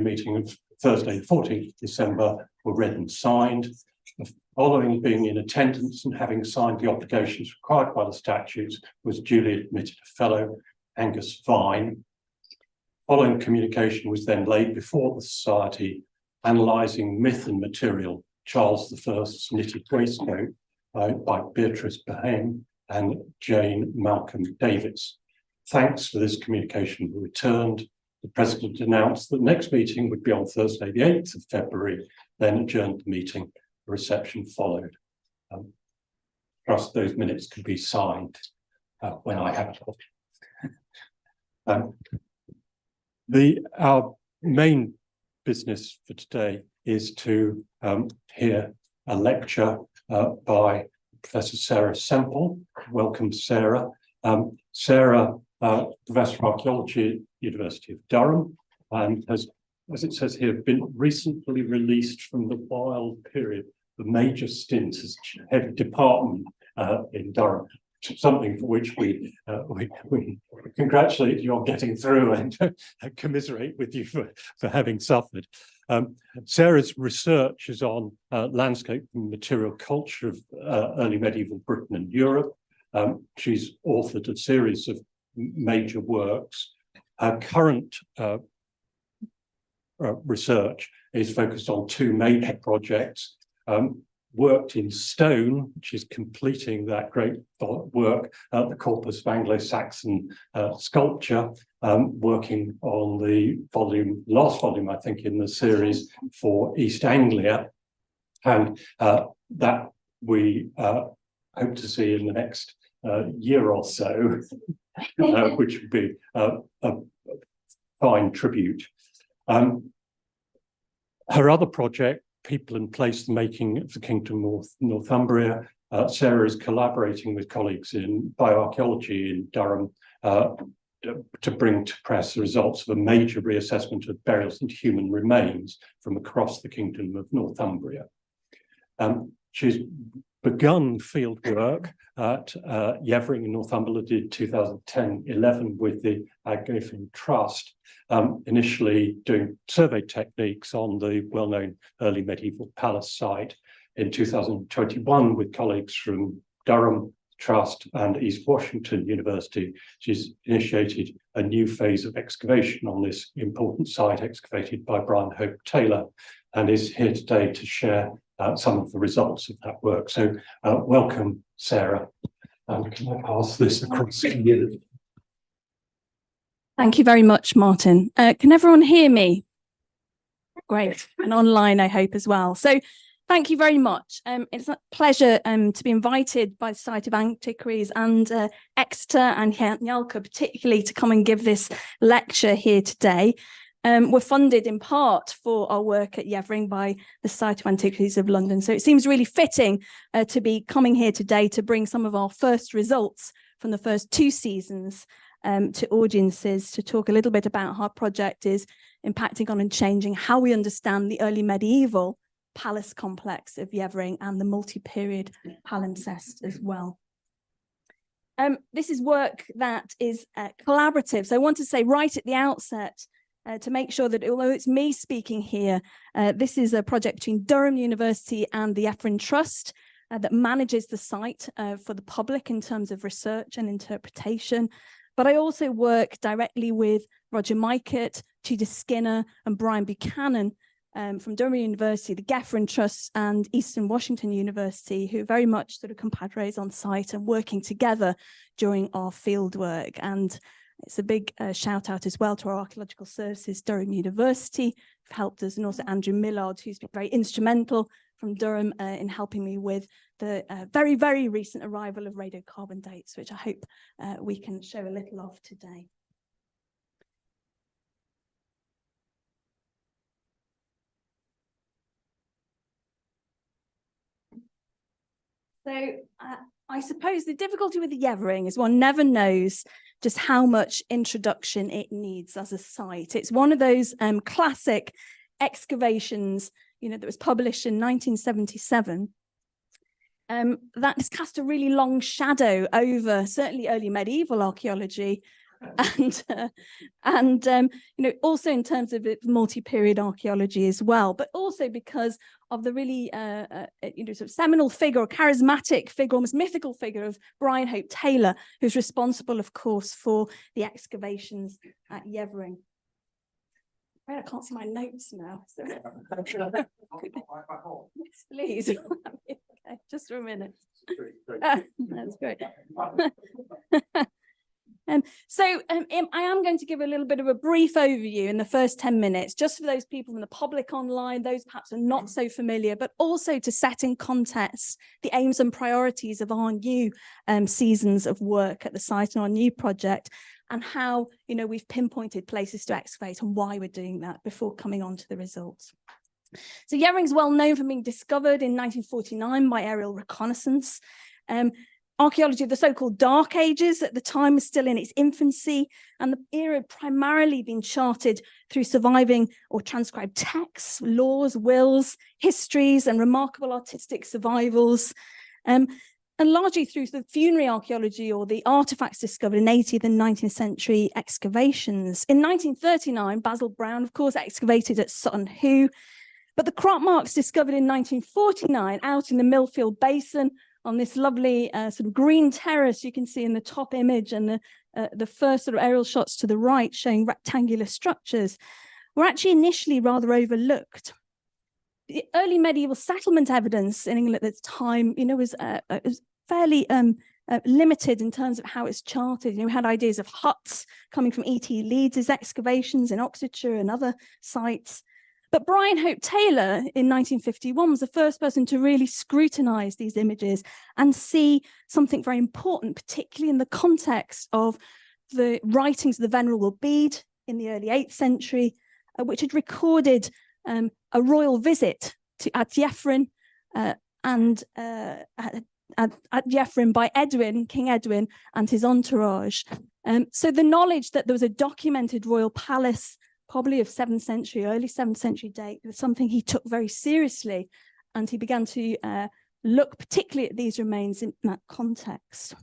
meeting of Thursday, the 14th of December, were read and signed. Following being in attendance and having signed the obligations required by the statutes, was duly admitted a fellow, Angus Vine. Following communication was then laid before the Society, analysing myth and material, Charles I's knitted waistcoat by Beatrice Behame and Jane Malcolm Davis. Thanks for this communication were returned. The President announced that the next meeting would be on Thursday, the 8th of February, then adjourned the meeting. A reception followed. Trust those minutes could be signed when I have it. Our main business for today is to hear a lecture by Professor Sarah Semple. Welcome, Sarah. Sarah, Professor of Archaeology at the University of Durham, and has, as it says here, been recently released from the wild period, the major stint as head of department in Durham, something for which we congratulate you on getting through and commiserate with you for having suffered. Sarah's research is on landscape and material culture of early medieval Britain and Europe. She's authored a series of major works. Her current research is focused on two major projects. Worked in stone, which is completing that great work, the corpus of Anglo-Saxon sculpture, working on the last volume, I think, in the series for East Anglia, and that we hope to see in the next year or so, which would be a fine tribute. Her other project, People and Place, the Making of the Kingdom of Northumbria. Sarah is collaborating with colleagues in bioarchaeology in Durham to bring to press the results of a major reassessment of burials and human remains from across the Kingdom of Northumbria. She's begun field work at Yevering in Northumberland in 2010-11 with the Agafin Trust, initially doing survey techniques on the well-known early medieval palace site. In 2021, with colleagues from Durham Trust and East Washington University, she's initiated a new phase of excavation on this important site excavated by Brian Hope Taylor, and is here today to share some of the results of that work. So welcome, Sarah. Can I pass this across to you? Thank you very much, Martin. Can everyone hear me? Great. And online, I hope, as well. So thank you very much. It's a pleasure to be invited by the Society of Antiquaries and Exeter and Nyalka particularly to come and give this lecture here today. We're funded in part for our work at Yevering by the Society of Antiquaries of London. So it seems really fitting to be coming here today to bring some of our first results from the first two seasons to audiences, to talk a little bit about how our project is impacting on and changing how we understand the early medieval palace complex of Yevering and the multi-period palimpsest as well. This is work that is collaborative. So I want to say right at the outset, to make sure that although it's me speaking here, this is a project between Durham University and the Yevering Trust that manages the site for the public in terms of research and interpretation. But I also work directly with Roger Mykett, Tudor Skinner and Brian Buchanan from Durham University, the Yevering Trust and Eastern Washington University, who are very much sort of compadres on site and working together during our field work. And it's a big shout out as well to our Archaeological Services, Durham University, who've helped us, and also Andrew Millard, who's been very instrumental from Durham in helping me with the very, very recent arrival of radiocarbon dates, which I hope we can show a little of today. So I suppose the difficulty with the Yevering is one never knows just how much introduction it needs as a site. It's one of those classic excavations, that was published in 1977. That has cast a really long shadow over certainly early medieval archaeology, Also in terms of multi-period archaeology as well, but also because of the really sort of seminal figure or charismatic figure, almost mythical figure of Brian Hope Taylor, who's responsible, of course, for the excavations at Yevering. I can't see my notes now. So. Yes, please. Okay, just for a minute. That's great. I am going to give a little bit of a brief overview in the first 10 minutes, just for those people in the public online, those perhaps are not so familiar, but also to set in context the aims and priorities of our new seasons of work at the site and our new project, and how we've pinpointed places to excavate and why we're doing that before coming on to the results. So Yevering's well known for being discovered in 1949 by aerial reconnaissance. Archaeology of the so-called Dark Ages at the time was still in its infancy, and the era had primarily been charted through surviving or transcribed texts, laws, wills, histories, and remarkable artistic survivals, and largely through the funerary archaeology or the artifacts discovered in 18th and 19th century excavations. In 1939, Basil Brown, of course, excavated at Sutton Hoo, but the crop marks discovered in 1949 out in the Millfield Basin on this lovely sort of green terrace you can see in the top image, and the first sort of aerial shots to the right showing rectangular structures, were actually initially rather overlooked. The early medieval settlement evidence in England at the time, was fairly limited in terms of how it's charted. We had ideas of huts coming from E.T. Leeds' excavations in Oxfordshire and other sites. But Brian Hope Taylor in 1951 was the first person to really scrutinize these images and see something very important, particularly in the context of the writings of the Venerable Bede in the early 8th century, which had recorded a royal visit to Yevering by Edwin, King Edwin, and his entourage. So the knowledge that there was a documented royal palace, probably of 7th century, early 7th century date, was something he took very seriously, and he began to look particularly at these remains in that context.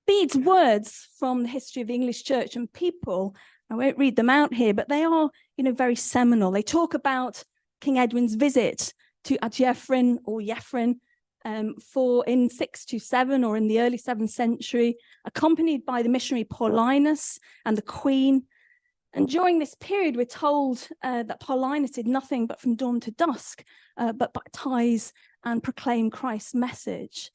Bede's words from the history of the English church and people, I won't read them out here, but they are, very seminal. They talk about King Edwin's visit to Yevering or Yevering in 627 or in the early 7th century, accompanied by the missionary Paulinus and the Queen. And during this period, we're told that Paulinus did nothing but from dawn to dusk, but baptize and proclaim Christ's message.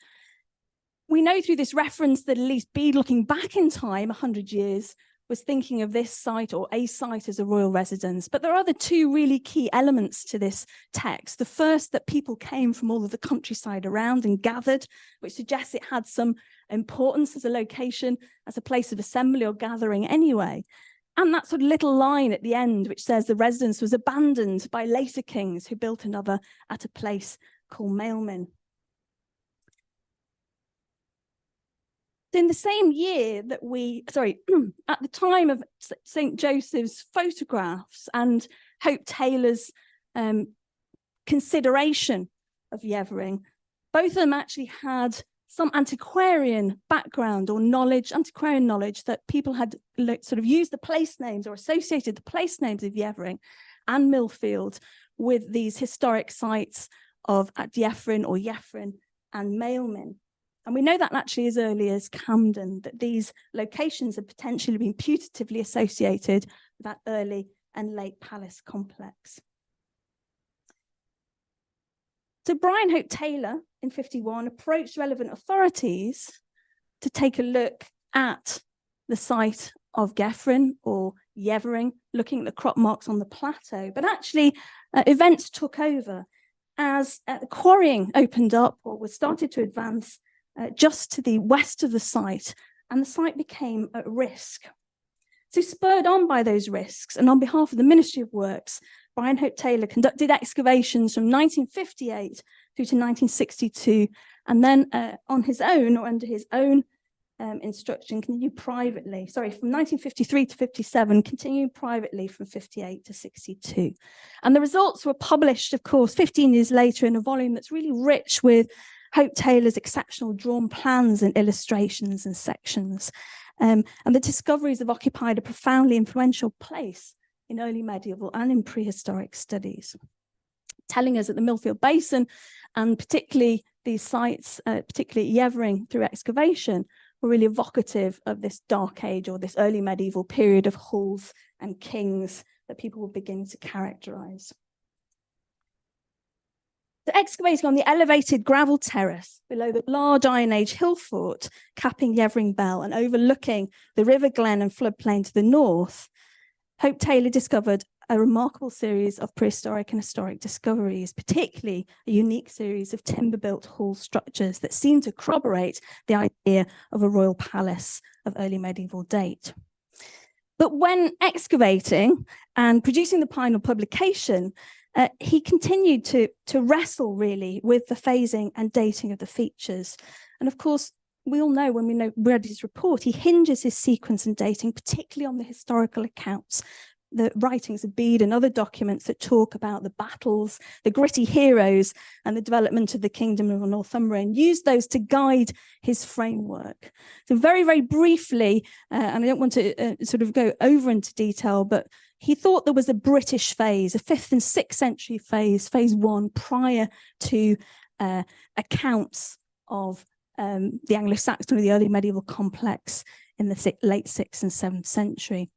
We know through this reference that at least Bede, looking back in time 100 years, was thinking of this site or a site as a royal residence. But there are the two really key elements to this text. The first, that people came from all of the countryside around and gathered, which suggests it had some importance as a location, as a place of assembly or gathering anyway. And that sort of little line at the end, which says the residence was abandoned by later kings who built another at a place called Mailman. In the same year that at the time of St. Joseph's photographs and Hope Taylor's consideration of Yevering, both of them actually had some antiquarian background or knowledge, antiquarian knowledge, that people had sort of used the place names or associated the place names of Yevering and Millfield with these historic sites of Yevering or Yevering and Mailman. And we know that actually as early as Camden, that these locations have potentially been putatively associated with that early and late palace complex. So Brian Hope Taylor in 51 approached relevant authorities to take a look at the site of Yevering or Yevering, looking at the crop marks on the plateau. But actually, events took over as the quarrying opened up or was started to advance just to the west of the site, and the site became at risk. So spurred on by those risks, and on behalf of the Ministry of Works, Brian Hope Taylor conducted excavations from 1958 through to 1962, and then on his own or under his own instruction, continued privately, from 1953 to 57, continued privately from 58 to 62. And the results were published, of course, 15 years later in a volume that's really rich with Hope Taylor's exceptional drawn plans and illustrations and sections. And the discoveries have occupied a profoundly influential place in early medieval and in prehistoric studies, telling us that the Millfield Basin, and particularly these sites, particularly at Yevering through excavation, were really evocative of this dark age or this early medieval period of halls and kings that people were beginning to characterize. So excavating on the elevated gravel terrace below the large Iron Age hill fort, capping Yevering Bell and overlooking the River Glen and floodplain to the north, Hope Taylor discovered a remarkable series of prehistoric and historic discoveries, particularly a unique series of timber-built hall structures that seem to corroborate the idea of a royal palace of early medieval date. But when excavating and producing the final publication, he continued to wrestle really with the phasing and dating of the features. And of course, we all know when we read his report, he hinges his sequence and dating, particularly on the historical accounts, the writings of Bede and other documents that talk about the battles, the gritty heroes, and the development of the Kingdom of Northumbria, and use those to guide his framework. So very, very briefly, and I don't want to sort of go over into detail, but he thought there was a British phase, a 5th and 6th century phase, phase 1, prior to accounts of the Anglo-Saxon or the early medieval complex in the late 6th and 7th century.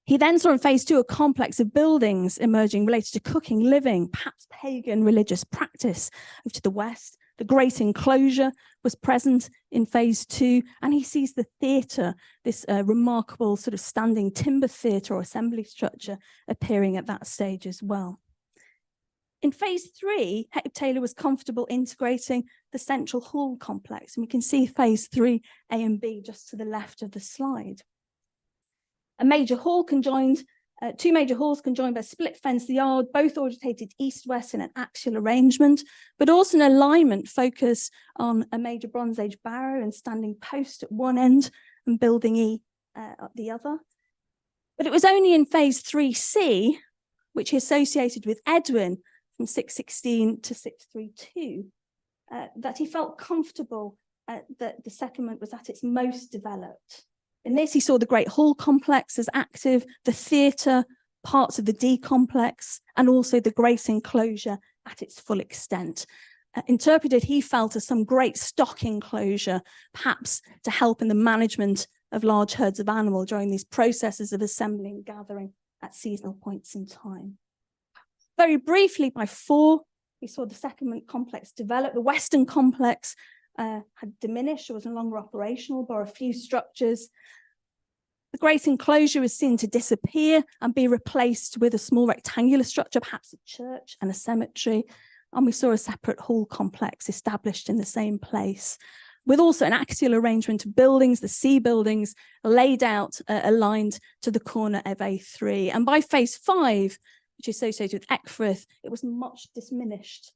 He then saw in phase 2 a complex of buildings emerging related to cooking, living, perhaps pagan religious practice. Over to the west, the great enclosure was present in phase 2, and he sees the theatre, this remarkable sort of standing timber theatre or assembly structure appearing at that stage as well. In phase 3, Hope Taylor was comfortable integrating the central hall complex, and we can see phase 3 A and B just to the left of the slide. A major hall conjoined, two major halls conjoined by a split fenced yard, both orientated east-west in an axial arrangement, but also an alignment focus on a major Bronze Age barrow and standing post at one end and building E at the other. But it was only in phase 3C, which he associated with Edwin from 616 to 632, that he felt comfortable that the settlement was at its most developed. In this, he saw the Great Hall complex as active, the theatre, parts of the D complex, and also the Great Enclosure at its full extent. Interpreted, he felt, as some great stock enclosure, perhaps to help in the management of large herds of animal during these processes of assembling and gathering at seasonal points in time. Very briefly, by 4, we saw the settlement complex develop. The Western complex had diminished or was no longer operational, bar a few structures. The Great Enclosure was seen to disappear and be replaced with a small rectangular structure, perhaps a church and a cemetery. And we saw a separate hall complex established in the same place, with also an axial arrangement of buildings, the C buildings, laid out, aligned to the corner of A3. And by phase 5, which is associated with Eckfrith, it was much diminished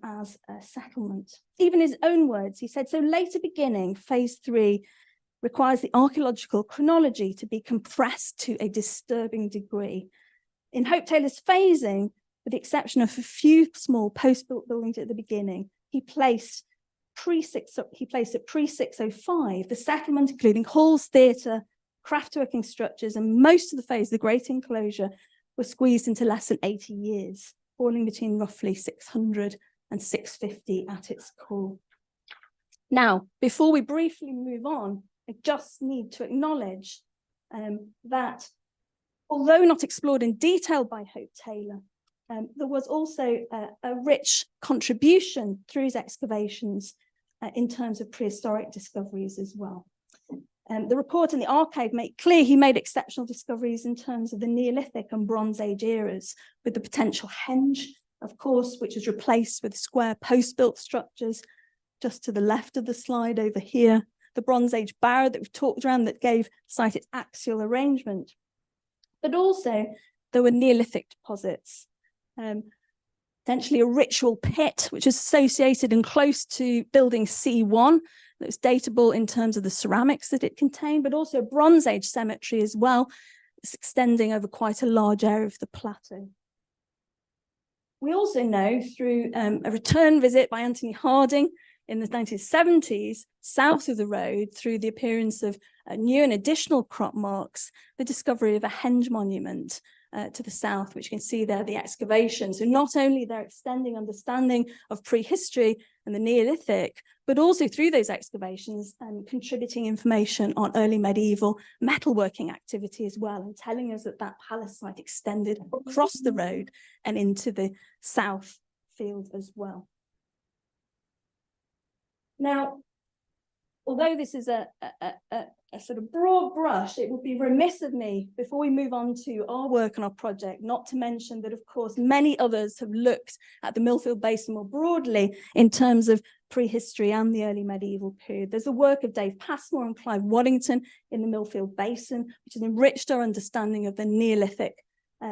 as a settlement. Even his own words, he said, so later beginning, phase 3 requires the archaeological chronology to be compressed to a disturbing degree. In Hope Taylor's phasing, with the exception of a few small post-built buildings at the beginning, he placed at pre-605 the settlement, including halls, theatre, craftworking structures, and most of the phase, the Great Enclosure, was squeezed into less than 80 years, falling between roughly 600 and 650 at its core. Now, before we briefly move on, I just need to acknowledge that although not explored in detail by Hope Taylor, there was also a rich contribution through his excavations in terms of prehistoric discoveries as well. The report and the archive make clear he made exceptional discoveries in terms of the Neolithic and Bronze Age eras, with the potential henge, of course, which was replaced with square post-built structures just to the left of the slide over here, the Bronze Age barrow that we've talked around that gave the site its axial arrangement. But also there were Neolithic deposits, potentially a ritual pit, which is associated and close to building C1, that was datable in terms of the ceramics that it contained, but also a Bronze Age cemetery as well. It's extending over quite a large area of the plateau. We also know through a return visit by Anthony Harding in the 1970s, south of the road, through the appearance of new and additional crop marks, the discovery of a henge monument to the south, which you can see there, the excavation. So not only they're extending understanding of prehistory and the Neolithic, but also through those excavations contributing information on early medieval metalworking activity as well, and telling us that that palace site extended across the road and into the south field as well. Now, although this is a sort of broad brush, it would be remiss of me, before we move on to our work on our project, not to mention that, of course, many others have looked at the Millfield Basin more broadly in terms of prehistory and the early medieval period. There's the work of Dave Passmore and Clive Waddington in the Millfield Basin, which has enriched our understanding of the Neolithic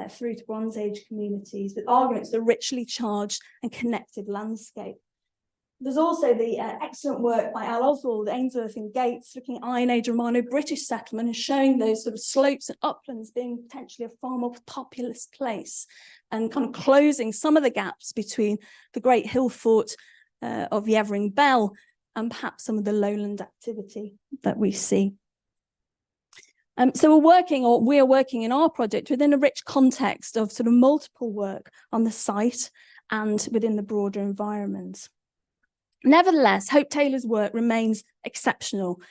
through to Bronze Age communities, with arguments that are richly charged and connected landscape. There's also the excellent work by Al Oswald, Ainsworth and Gates, looking at Iron Age Romano-British settlement and showing those sort of slopes and uplands being potentially a far more populous place, and kind of closing some of the gaps between the great hill fort of Yevering Bell and perhaps some of the lowland activity that we see. So we are working in our project within a rich context of sort of multiple work on the site and within the broader environment. Nevertheless, Hope Taylor's work remains exceptional,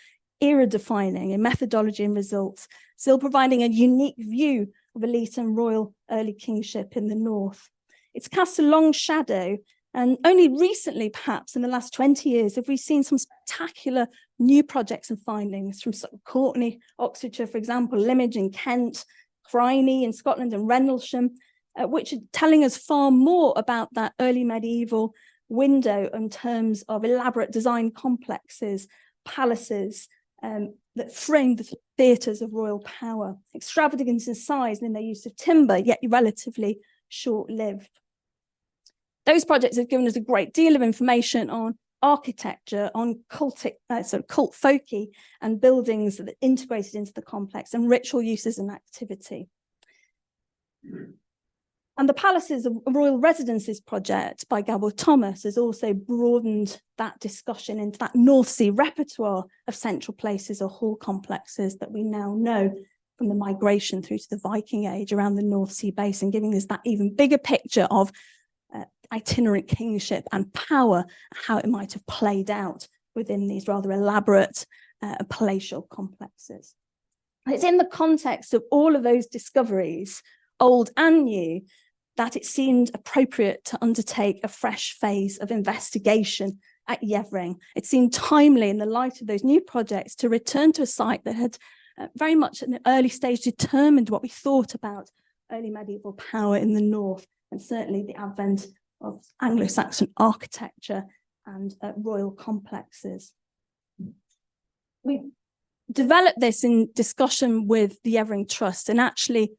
era-defining in methodology and results, still providing a unique view of elite and royal early kingship in the north. It's cast a long shadow, and only recently, perhaps in the last 20 years, have we seen some spectacular new projects and findings from Courtenay, Oxfordshire, for example, Limage in Kent, Criney in Scotland, and Rendlesham, which are telling us far more about that early medieval window in terms of elaborate design complexes, palaces that framed the theatres of royal power, extravagant in size and in their use of timber, yet relatively short-lived. Those projects have given us a great deal of information on architecture, on cult folky and buildings that are integrated into the complex, and ritual uses and activity. And the Palaces of Royal Residences project by Gabor Thomas has also broadened that discussion into that North Sea repertoire of central places or hall complexes that we now know from the migration through to the Viking Age around the North Sea basin, giving us that even bigger picture of itinerant kingship and power, how it might have played out within these rather elaborate palatial complexes. It's in the context of all of those discoveries, old and new, that it seemed appropriate to undertake a fresh phase of investigation at Yevering. It seemed timely in the light of those new projects to return to a site that had very much at an early stage determined what we thought about early medieval power in the north, and certainly the advent of Anglo-Saxon architecture and royal complexes. We developed this in discussion with the Yevering Trust, and actually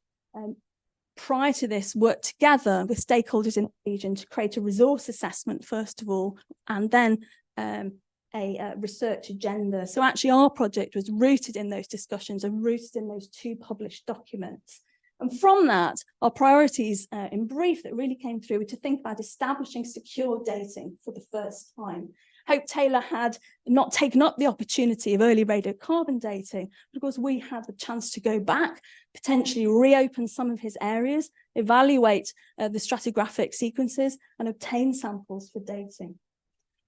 prior to this, worked together with stakeholders in the region to create a resource assessment, first of all, and then a research agenda. So actually our project was rooted in those discussions and rooted in those two published documents. And from that, our priorities in brief that really came through were to think about establishing secure dating for the first time. Hope Taylor had not taken up the opportunity of early radiocarbon dating, but of course we had the chance to go back, potentially reopen some of his areas, evaluate the stratigraphic sequences and obtain samples for dating.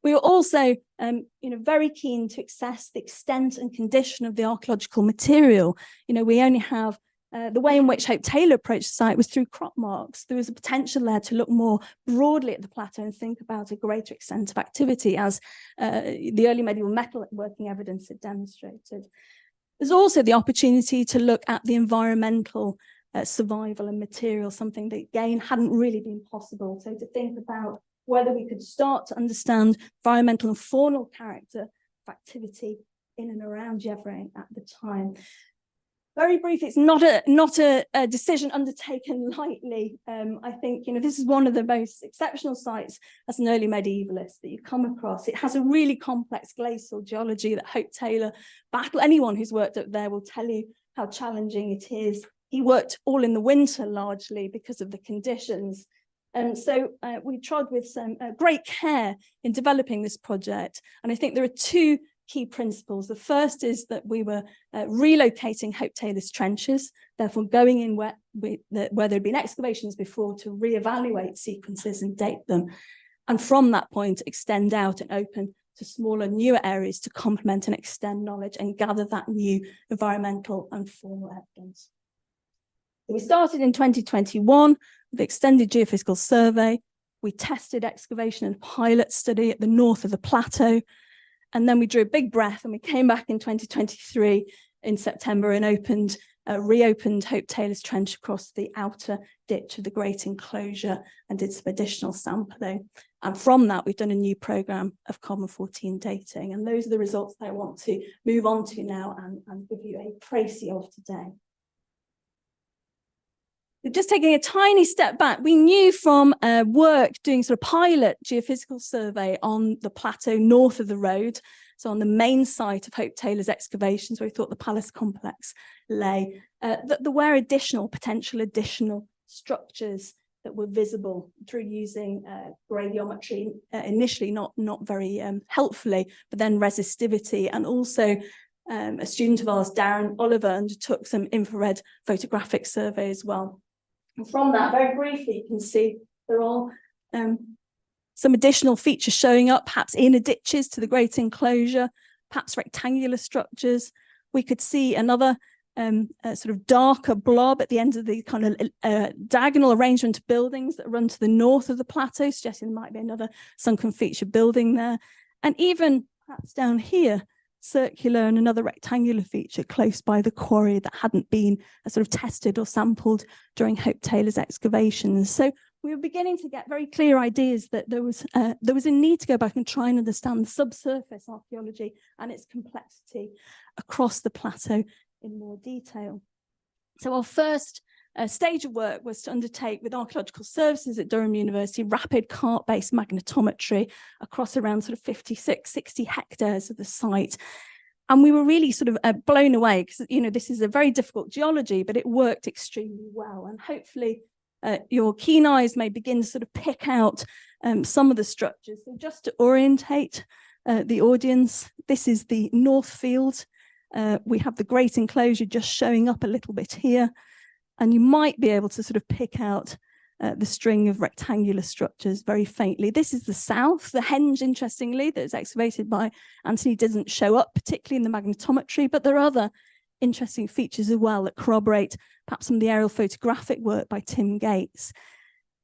We were also very keen to assess the extent and condition of the archaeological material. We only have the way in which Hope Taylor approached the site was through crop marks. There was a potential there to look more broadly at the plateau and think about a greater extent of activity, as the early medieval metalworking evidence had demonstrated. There's also the opportunity to look at the environmental survival and material, something that again hadn't really been possible. So to think about whether we could start to understand environmental and faunal character of activity in and around Yevering at the time. Very briefly, it's not a decision undertaken lightly. I think this is one of the most exceptional sites as an early medievalist that you come across. It has a really complex glacial geology that Hope Taylor battled. Anyone who's worked up there will tell you how challenging it is. He worked all in the winter largely because of the conditions. So we trod with some great care in developing this project. And I think there are two key principles. The first is that we were relocating Hope Taylor's trenches, therefore going in where there'd been excavations before to reevaluate sequences and date them. And from that point, extend out and open to smaller, newer areas to complement and extend knowledge and gather that new environmental and formal evidence. We started in 2021 with extended geophysical survey. We tested excavation and pilot study at the north of the plateau. And then we drew a big breath and we came back in 2023 in September and reopened Hope Taylor's Trench across the outer ditch of the Great Enclosure and did some additional sampling. And from that, we've done a new programme of carbon-14 dating. And those are the results that I want to move on to now and give you a précis of today. Just taking a tiny step back, we knew from work doing sort of pilot geophysical survey on the plateau north of the road, so on the main site of Hope Taylor's excavations, where we thought the palace complex lay, that there were potential additional structures that were visible through using radiometry, initially not very helpfully, but then resistivity. And also a student of ours, Darren Oliver, undertook some infrared photographic survey as well. And from that, very briefly, you can see there are some additional features showing up, perhaps inner ditches to the Great Enclosure, perhaps rectangular structures. We could see another sort of darker blob at the end of the kind of diagonal arrangement of buildings that run to the north of the plateau, suggesting there might be another sunken feature building there. And even perhaps down here, circular and another rectangular feature close by the quarry that hadn't been sort of tested or sampled during Hope Taylor's excavations. So we were beginning to get very clear ideas that there was a need to go back and try and understand subsurface archaeology and its complexity across the plateau in more detail. So our first stage of work was to undertake with archaeological services at Durham University rapid cart-based magnetometry across around sort of 56, 60 hectares of the site. And we were really sort of blown away because, you know, this is a very difficult geology, but it worked extremely well. And hopefully your keen eyes may begin to sort of pick out some of the structures. So just to orientate the audience, this is the North Field. We have the Great Enclosure just showing up a little bit here. And you might be able to sort of pick out the string of rectangular structures very faintly. This is the south. The henge, interestingly, that was excavated by Anthony doesn't show up, particularly in the magnetometry, but there are other interesting features as well that corroborate perhaps some of the aerial photographic work by Tim Gates.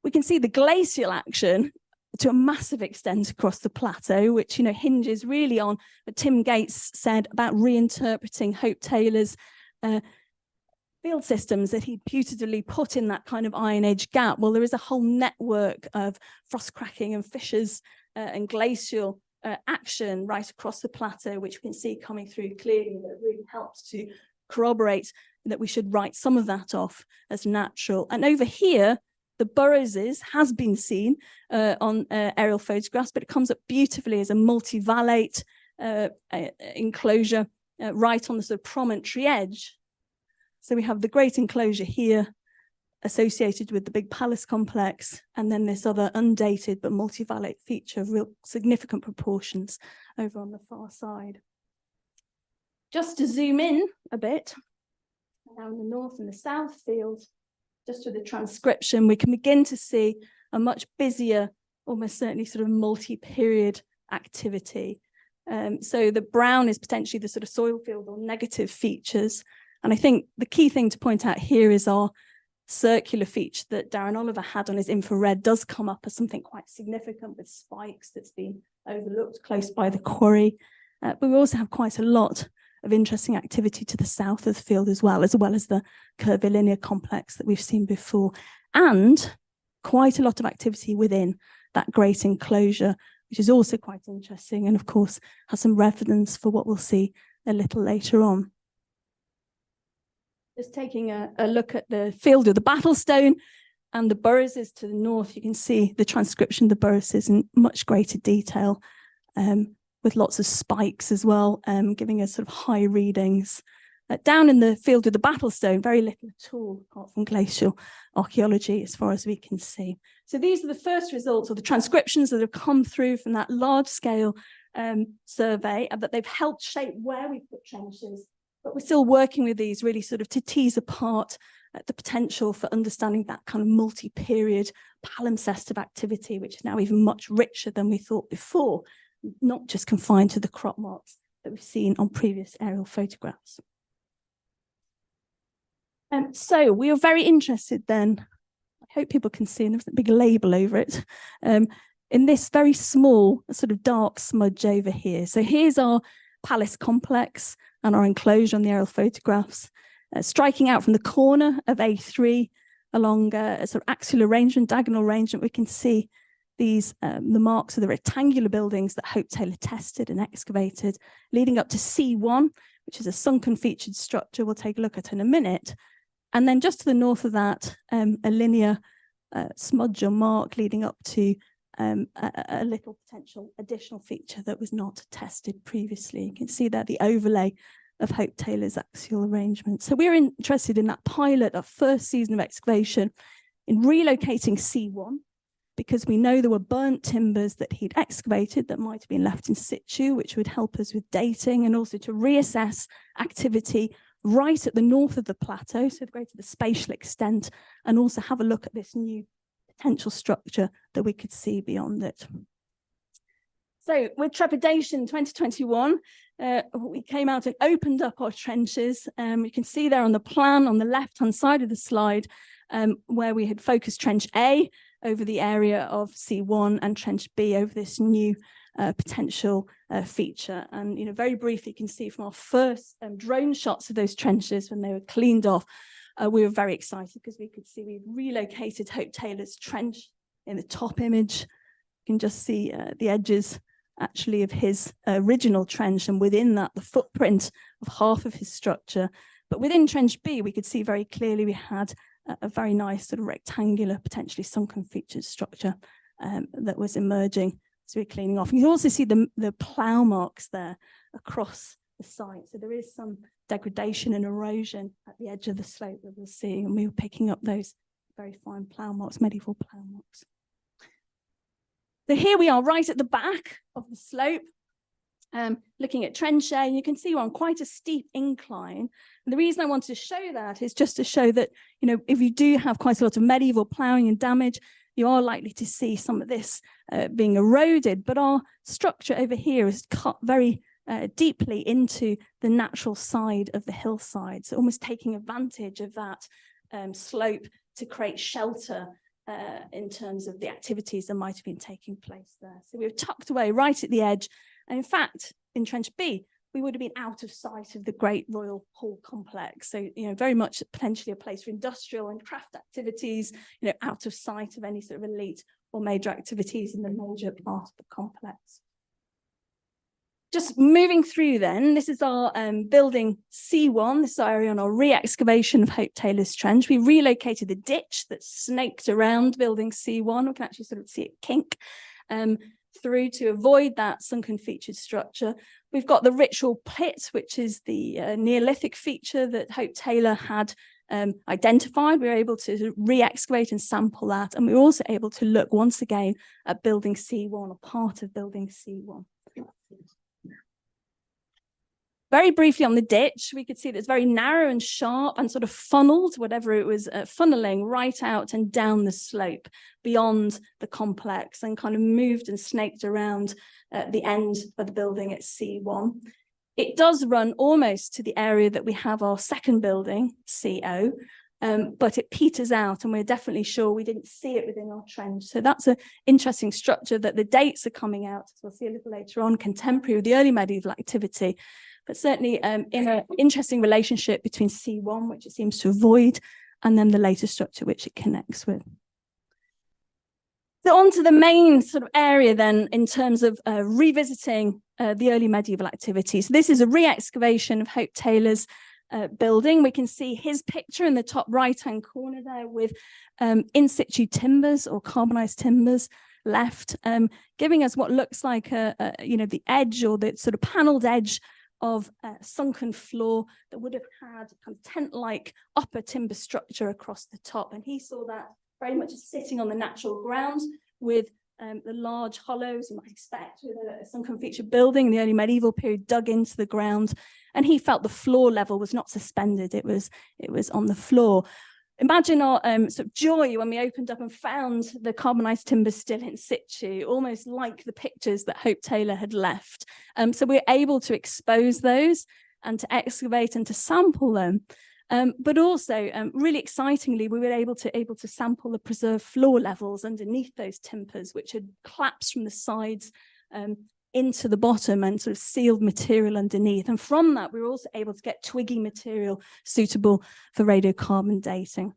We can see the glacial action to a massive extent across the plateau, which, you know, hinges really on what Tim Gates said about reinterpreting Hope Taylor's field systems that he putatively put in that kind of Iron Age gap. Well, there is a whole network of frost cracking and fissures and glacial action right across the plateau, which we can see coming through clearly, that really helps to corroborate that we should write some of that off as natural. And over here, the Burroughses has been seen on aerial photographs, but it comes up beautifully as a multivallate enclosure right on the sort of promontory edge. So we have the Great Enclosure here associated with the big palace complex, and then this other undated but multivallate feature of real significant proportions over on the far side. Just to zoom in a bit, now in the north and the south field, just with the transcription, we can begin to see a much busier, almost certainly sort of multi-period activity. So the brown is potentially the sort of soil field or negative features. And I think the key thing to point out here is our circular feature that Darren Oliver had on his infrared does come up as something quite significant with spikes that's been overlooked close by the quarry. But we also have quite a lot of interesting activity to the south of the field as well as the curvilinear complex that we've seen before, and quite a lot of activity within that Great Enclosure, which is also quite interesting and of course has some relevance for what we'll see a little later on. Just taking a look at the field of the Battlestone and the Burroughses to the north, you can see the transcription of the Burroughses in much greater detail, with lots of spikes as well, giving us sort of high readings. down in the field with the Battlestone, very little at all, apart from glacial archaeology, as far as we can see. So these are the first results, or the transcriptions that have come through from that large-scale survey, that they've helped shape where we put trenches. But we're still working with these really sort of to tease apart the potential for understanding that kind of multi-period palimpsest of activity, which is now even much richer than we thought before, not just confined to the crop marks that we've seen on previous aerial photographs. So we are very interested then, I hope people can see, and there's a big label over it, in this very small sort of dark smudge over here. So here's our palace complex and our enclosure on the aerial photographs, striking out from the corner of A3 along a sort of axial arrangement, diagonal arrangement. We can see these the marks of the rectangular buildings that Hope Taylor tested and excavated, leading up to C1, which is a sunken featured structure we'll take a look at in a minute. And then just to the north of that, a linear smudge or mark leading up to a little potential additional feature that was not tested previously. You can see there the overlay of Hope Taylor's axial arrangement. So we're interested in that pilot, our first season of excavation, in relocating C1, because we know there were burnt timbers that he'd excavated that might have been left in situ, which would help us with dating, and also to reassess activity right at the north of the plateau, so greater the spatial extent, and also have a look at this new potential structure that we could see beyond it. So with trepidation 2021, we came out and opened up our trenches. You can see there on the plan on the left-hand side of the slide where we had focused trench A over the area of C1 and trench B over this new potential feature. And very briefly, you can see from our first drone shots of those trenches when they were cleaned off, we were very excited because we could see we'd relocated Hope Taylor's trench in the top image. You can just see the edges actually of his original trench, and within that the footprint of half of his structure. But within trench B, we could see very clearly we had a very nice sort of rectangular, potentially sunken featured structure that was emerging as we were cleaning off. You can also see the plough marks there across the site. So there is some degradation and erosion at the edge of the slope that we're seeing, and we were picking up those very fine plough marks, medieval plough marks. So here we are right at the back of the slope, looking at trench A, and you can see we're on quite a steep incline. And the reason I wanted to show that is just to show that, if you do have quite a lot of medieval ploughing and damage, you are likely to see some of this being eroded. But our structure over here is cut very deeply into the natural side of the hillside, so almost taking advantage of that slope to create shelter in terms of the activities that might have been taking place there. So we were tucked away right at the edge. And in fact, in trench B, we would have been out of sight of the Great Royal Hall complex. So, very much potentially a place for industrial and craft activities, out of sight of any sort of elite or major activities in the major part of the complex. Just moving through then, this is our building C1, this area on our re-excavation of Hope Taylor's trench. We relocated the ditch that snaked around building C1. We can actually sort of see it kink through to avoid that sunken featured structure. We've got the ritual pit, which is the Neolithic feature that Hope Taylor had identified. We were able to re-excavate and sample that. And we were also able to look once again at building C1, or part of building C1. Very briefly on the ditch, we could see that it's very narrow and sharp and sort of funneled, whatever it was funneling, right out and down the slope beyond the complex, and kind of moved and snaked around the end of the building at C1. It does run almost to the area that we have our second building, CO, but it peters out, and we're definitely sure we didn't see it within our trench. So that's an interesting structure that the dates are coming out, as we'll see a little later on, contemporary with the early medieval activity. But certainly in an interesting relationship between C1, which it seems to avoid, and then the later structure which it connects with. So on to the main sort of area then in terms of revisiting the early medieval activities. So this is a re-excavation of Hope Taylor's building. We can see his picture in the top right-hand corner there with in situ timbers or carbonized timbers left, giving us what looks like the edge, or the sort of paneled edge of a sunken floor that would have had kind of tent-like upper timber structure across the top. And he saw that very much as sitting on the natural ground with the large hollows you might expect with a sunken feature building in the early medieval period dug into the ground. And he felt the floor level was not suspended, it was on the floor. Imagine our sort of joy when we opened up and found the carbonised timber still in situ, almost like the pictures that Hope Taylor had left. So we're able to expose those and to excavate and to sample them. But also, really excitingly, we were able to sample the preserved floor levels underneath those timbers, which had collapsed from the sides into the bottom and sort of sealed material underneath. And from that, we were also able to get twiggy material suitable for radiocarbon dating.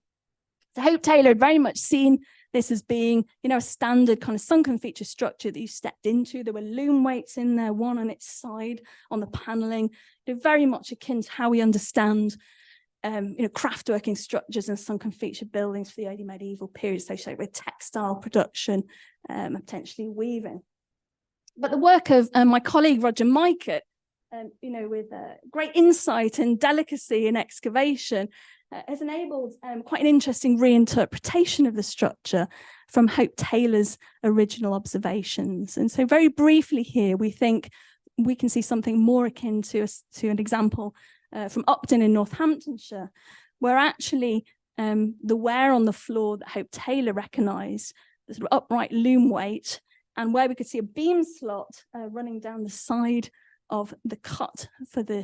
So Hope Taylor had very much seen this as being, you know, a standard kind of sunken feature structure that you stepped into. There were loom weights in there, one on its side on the panelling. They're very much akin to how we understand craftworking structures and sunken feature buildings for the early medieval period, associated with textile production and potentially weaving. But the work of my colleague Roger Mykett, with great insight and delicacy in excavation, has enabled quite an interesting reinterpretation of the structure from Hope Taylor's original observations. And so very briefly here, we think we can see something more akin to an example from Upton in Northamptonshire, where actually the wear on the floor that Hope Taylor recognised, the sort of upright loom weight, and where we could see a beam slot running down the side of the cut for the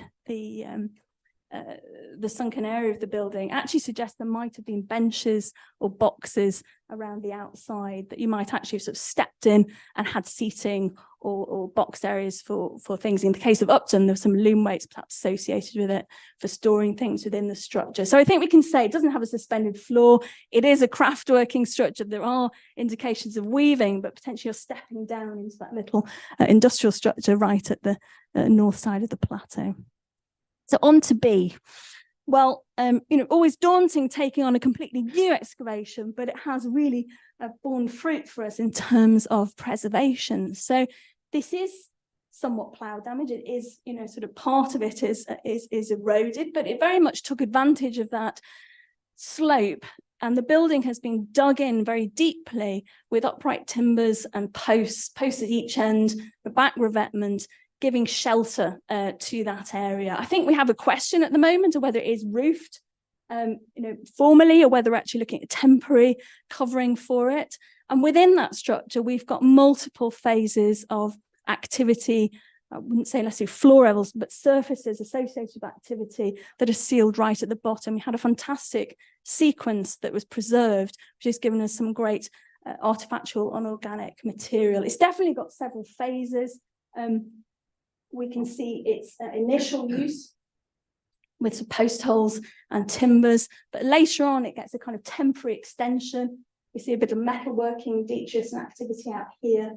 sunken area of the building, actually suggests there might have been benches or boxes around the outside that you might actually have sort of stepped in and had seating or boxed areas for things. In the case of Upton, there were some loom weights perhaps associated with it for storing things within the structure. So I think we can say it doesn't have a suspended floor. It is a craftworking structure. There are indications of weaving, but potentially you're stepping down into that little industrial structure right at the north side of the plateau. So on to B. Well, always daunting taking on a completely new excavation, but it has really borne fruit for us in terms of preservation. So this is somewhat plough damage. It is, sort of part of it is eroded, but it very much took advantage of that slope. And the building has been dug in very deeply with upright timbers and posts at each end, the back revetment, giving shelter to that area. I think we have a question at the moment of whether it is roofed, formally, or whether we're actually looking at a temporary covering for it. And within that structure, we've got multiple phases of activity. I wouldn't say necessarily floor levels, but surfaces associated with activity that are sealed right at the bottom. We had a fantastic sequence that was preserved, which has given us some great artifactual unorganic material. It's definitely got several phases. We can see its initial use with some post holes and timbers, but later on it gets a kind of temporary extension. We see a bit of metalworking, detritus and activity out here.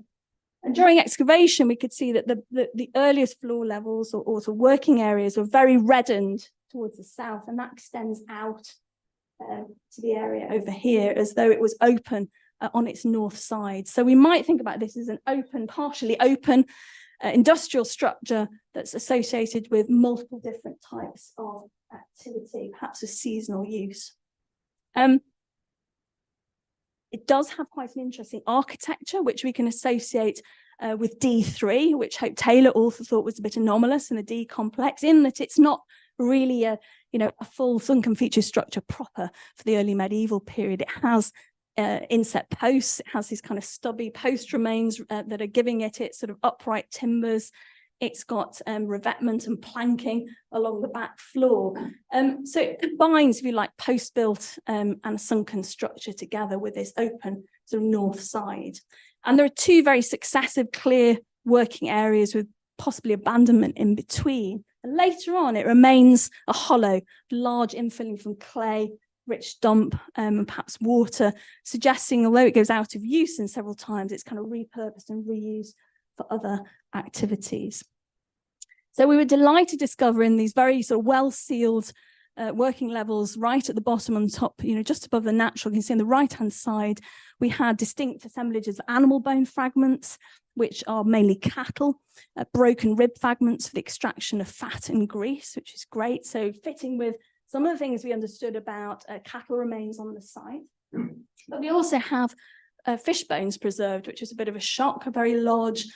And during excavation, we could see that the earliest floor levels or working areas were very reddened towards the south, and that extends out to the area over here as though it was open on its north side. So we might think about this as an open, partially open industrial structure that's associated with multiple different types of activity, perhaps a seasonal use. It does have quite an interesting architecture, which we can associate with D3, which Hope Taylor also thought was a bit anomalous in the D complex, in that it's not really a full sunken feature structure proper for the early medieval period. It has inset posts. It has these kind of stubby post remains that are giving it its sort of upright timbers. It's got revetment and planking along the back floor. So it combines, if you like, post-built and a sunken structure together with this open sort of north side. And there are two very successive, clear working areas with possibly abandonment in between. And later on, it remains a hollow, large infilling from clay, rich dump and perhaps water, suggesting, although it goes out of use in several times, it's kind of repurposed and reused for other activities. So we were delighted to discover in these very sort of well-sealed working levels right at the bottom on top, just above the natural, you can see on the right-hand side, we had distinct assemblages of animal bone fragments which are mainly cattle, broken rib fragments for the extraction of fat and grease, which is great. So fitting with some of the things we understood about cattle remains on the site. But we also have fish bones preserved, which is a bit of a shock, a very large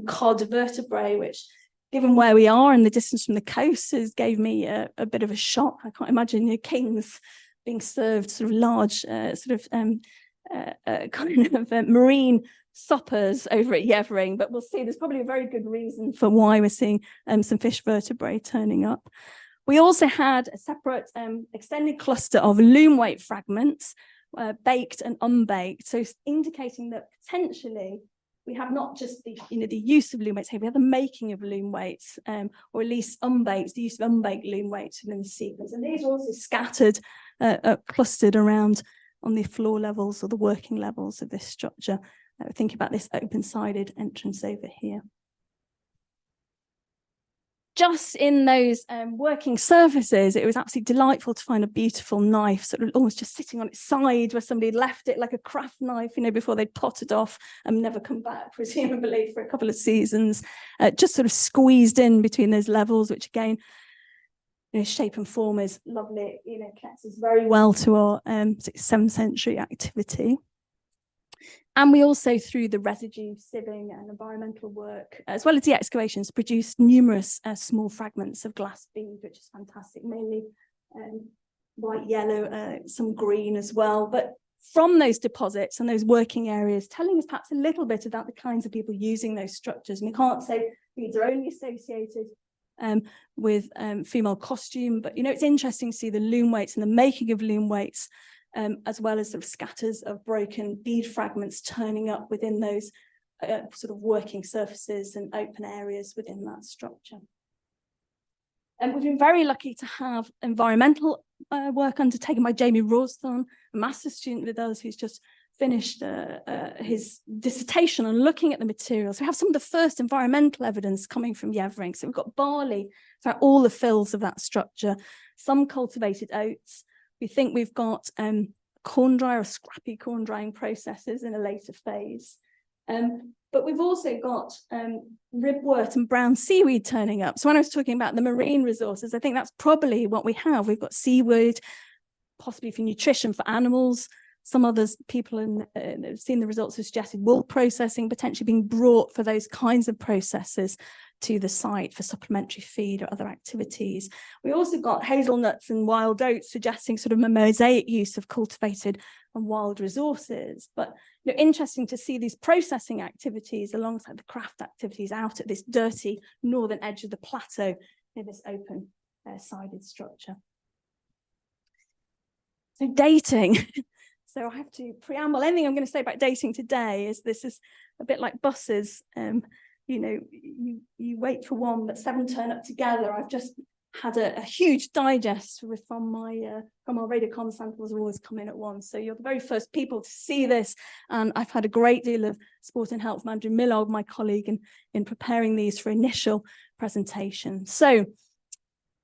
cod vertebrae, which, given where we are and the distance from the coast, gave me a bit of a shock. I can't imagine your kings being served sort of large kind of marine suppers over at Yevering, but we'll see there's probably a very good reason for why we're seeing some fish vertebrae turning up. We also had a separate extended cluster of loom weight fragments, baked and unbaked, so indicating that potentially we have not just the use of loom weights here, we have the making of loom weights, or at least unbaked, the use of unbaked loom weights within the sequence. And these are also scattered, clustered around on the floor levels or the working levels of this structure. Think about this open-sided entrance over here. Just in those working surfaces, it was absolutely delightful to find a beautiful knife, sort of almost just sitting on its side where somebody had left it like a craft knife, before they'd potted off and never come back, presumably for a couple of seasons, just sort of squeezed in between those levels, which again, shape and form is lovely, connects us very well to our 7th century activity. And we also, through the residue sieving and environmental work, as well as the excavations, produced numerous small fragments of glass bead, which is fantastic, mainly white, yellow, some green as well. But from those deposits and those working areas, telling us perhaps a little bit about the kinds of people using those structures. And we can't say beads are only associated with female costume, but it's interesting to see the loom weights and the making of loom weights, as well as sort of scatters of broken bead fragments turning up within those sort of working surfaces and open areas within that structure. And we've been very lucky to have environmental work undertaken by Jamie Rawsthorne, a master's student with us, who's just finished his dissertation on looking at the materials. We have some of the first environmental evidence coming from Yevering. So we've got barley throughout all the fills of that structure, some cultivated oats. We think we've got corn dry or scrappy corn drying processes in a later phase. But we've also got ribwort and brown seaweed turning up. So when I was talking about the marine resources, I think that's probably what we have. We've got seaweed, possibly for nutrition for animals. Some others, people have seen the results have suggested wool processing potentially being brought for those kinds of processes to the site for supplementary feed or other activities. We also got hazelnuts and wild oats, suggesting sort of a mosaic use of cultivated and wild resources. But interesting to see these processing activities alongside the craft activities out at this dirty northern edge of the plateau in this open sided structure. So dating. So I have to preamble. Anything I'm going to say about dating today is this is a bit like buses. You wait for one, but 7 turn up together. I've just had a huge digest from our radiocom samples are always come in at once. So you're the very first people to see this. And I've had a great deal of support and help from Andrew Millog, my colleague, in preparing these for initial presentation. So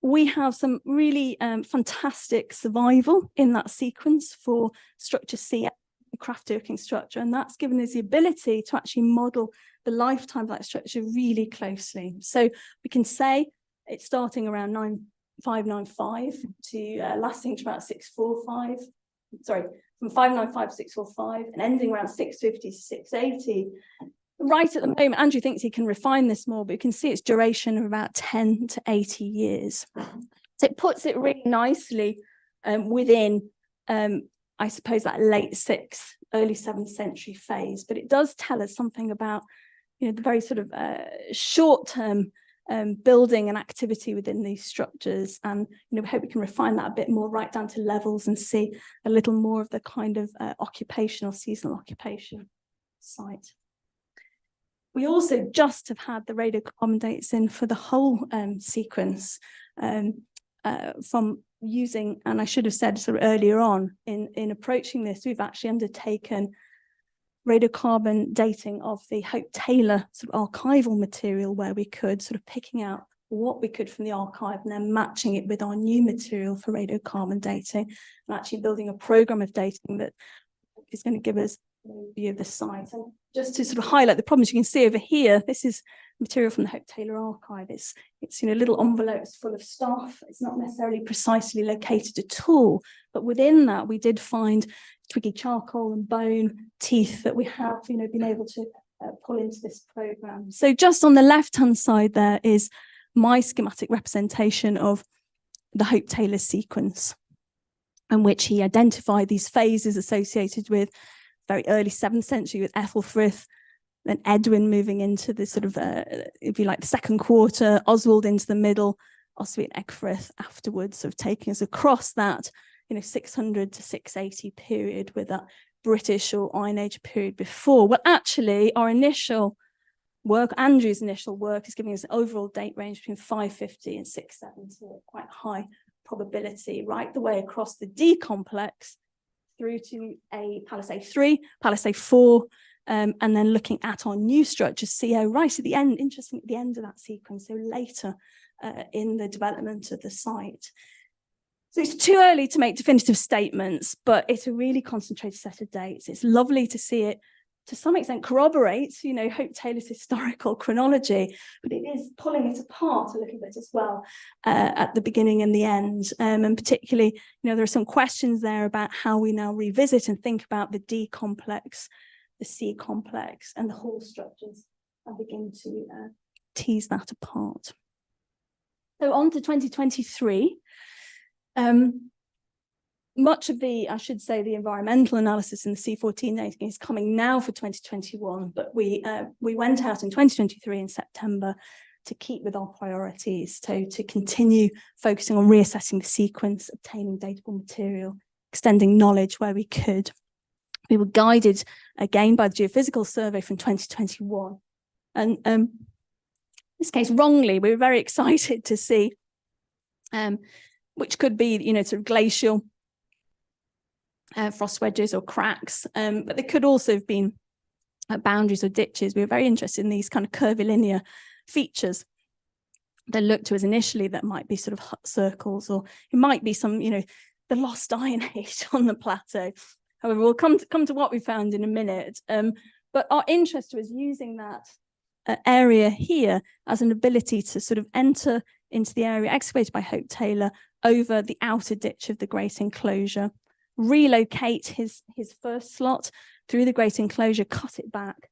we have some really fantastic survival in that sequence for structure C, the craft working structure, and that's given us the ability to actually model the lifetime of that structure really closely. So we can say it's starting around 9595 to lasting to about 645, sorry, from 595 to 645 and ending around 650 to 680. Right at the moment, Andrew thinks he can refine this more, but you can see its duration of about 10 to 80 years. So it puts it really nicely within, I suppose, that late 6th, early 7th century phase. But it does tell us something about, the very sort of short-term building and activity within these structures. And, we hope we can refine that a bit more right down to levels and see a little more of the kind of occupational, seasonal occupation site. We also just have had the radiocarbon dates in for the whole sequence from using, and I should have said sort of earlier on in approaching this, we've actually undertaken radiocarbon dating of the Hope Taylor sort of archival material, where we could sort of picking out what we could from the archive and then matching it with our new material for radiocarbon dating, and actually building a program of dating that is going to give us overview of the site. And just to sort of highlight the problems, you can see over here, this is material from the Hope Taylor archive. It's little envelopes full of stuff. It's not necessarily precisely located at all, but within that we did find twiggy charcoal and bone teeth that we have been able to pull into this program. So just on the left hand side there is my schematic representation of the Hope Taylor sequence, in which he identified these phases associated with very early 7th century with Ethelfrith, then Edwin moving into the sort of, if you like, the second quarter, Oswald into the middle, Oswy and Ecgfrith afterwards, sort of taking us across that, 600 to 680 period with that British or Iron Age period before. Well, actually, our initial work, Andrew's initial work, is giving us an overall date range between 550 and 670, quite high probability, right the way across the D complex through to a Palace A3, Palace A4, and then looking at our new structure, CO, right at the end, interesting, at the end of that sequence, so later in the development of the site. So it's too early to make definitive statements, but it's a really concentrated set of dates. It's lovely to see it, to some extent, corroborates, Hope Taylor's historical chronology, but it is pulling it apart a little bit as well at the beginning and the end. And particularly, there are some questions there about how we now revisit and think about the D complex, the C complex, and the hall structures, and begin to tease that apart. So on to 2023. Much of the, I should say, the environmental analysis in the C14 dating is coming now for 2021, but we went out in 2023 in September to keep with our priorities, to continue focusing on reassessing the sequence, obtaining datable material, extending knowledge where we could. We were guided again by the Geophysical Survey from 2021. And in this case, wrongly, we were very excited to see, which could be, sort of glacial frost wedges or cracks, but there could also have been boundaries or ditches. We were very interested in these kind of curvilinear features that looked to us initially that might be sort of hut circles, or it might be some, the lost Iron Age on the plateau. However, we'll come to what we found in a minute. But our interest was using that area here as an ability to sort of enter into the area excavated by Hope Taylor over the outer ditch of the Great Enclosure, relocate his first slot through the Great Enclosure, cut it back,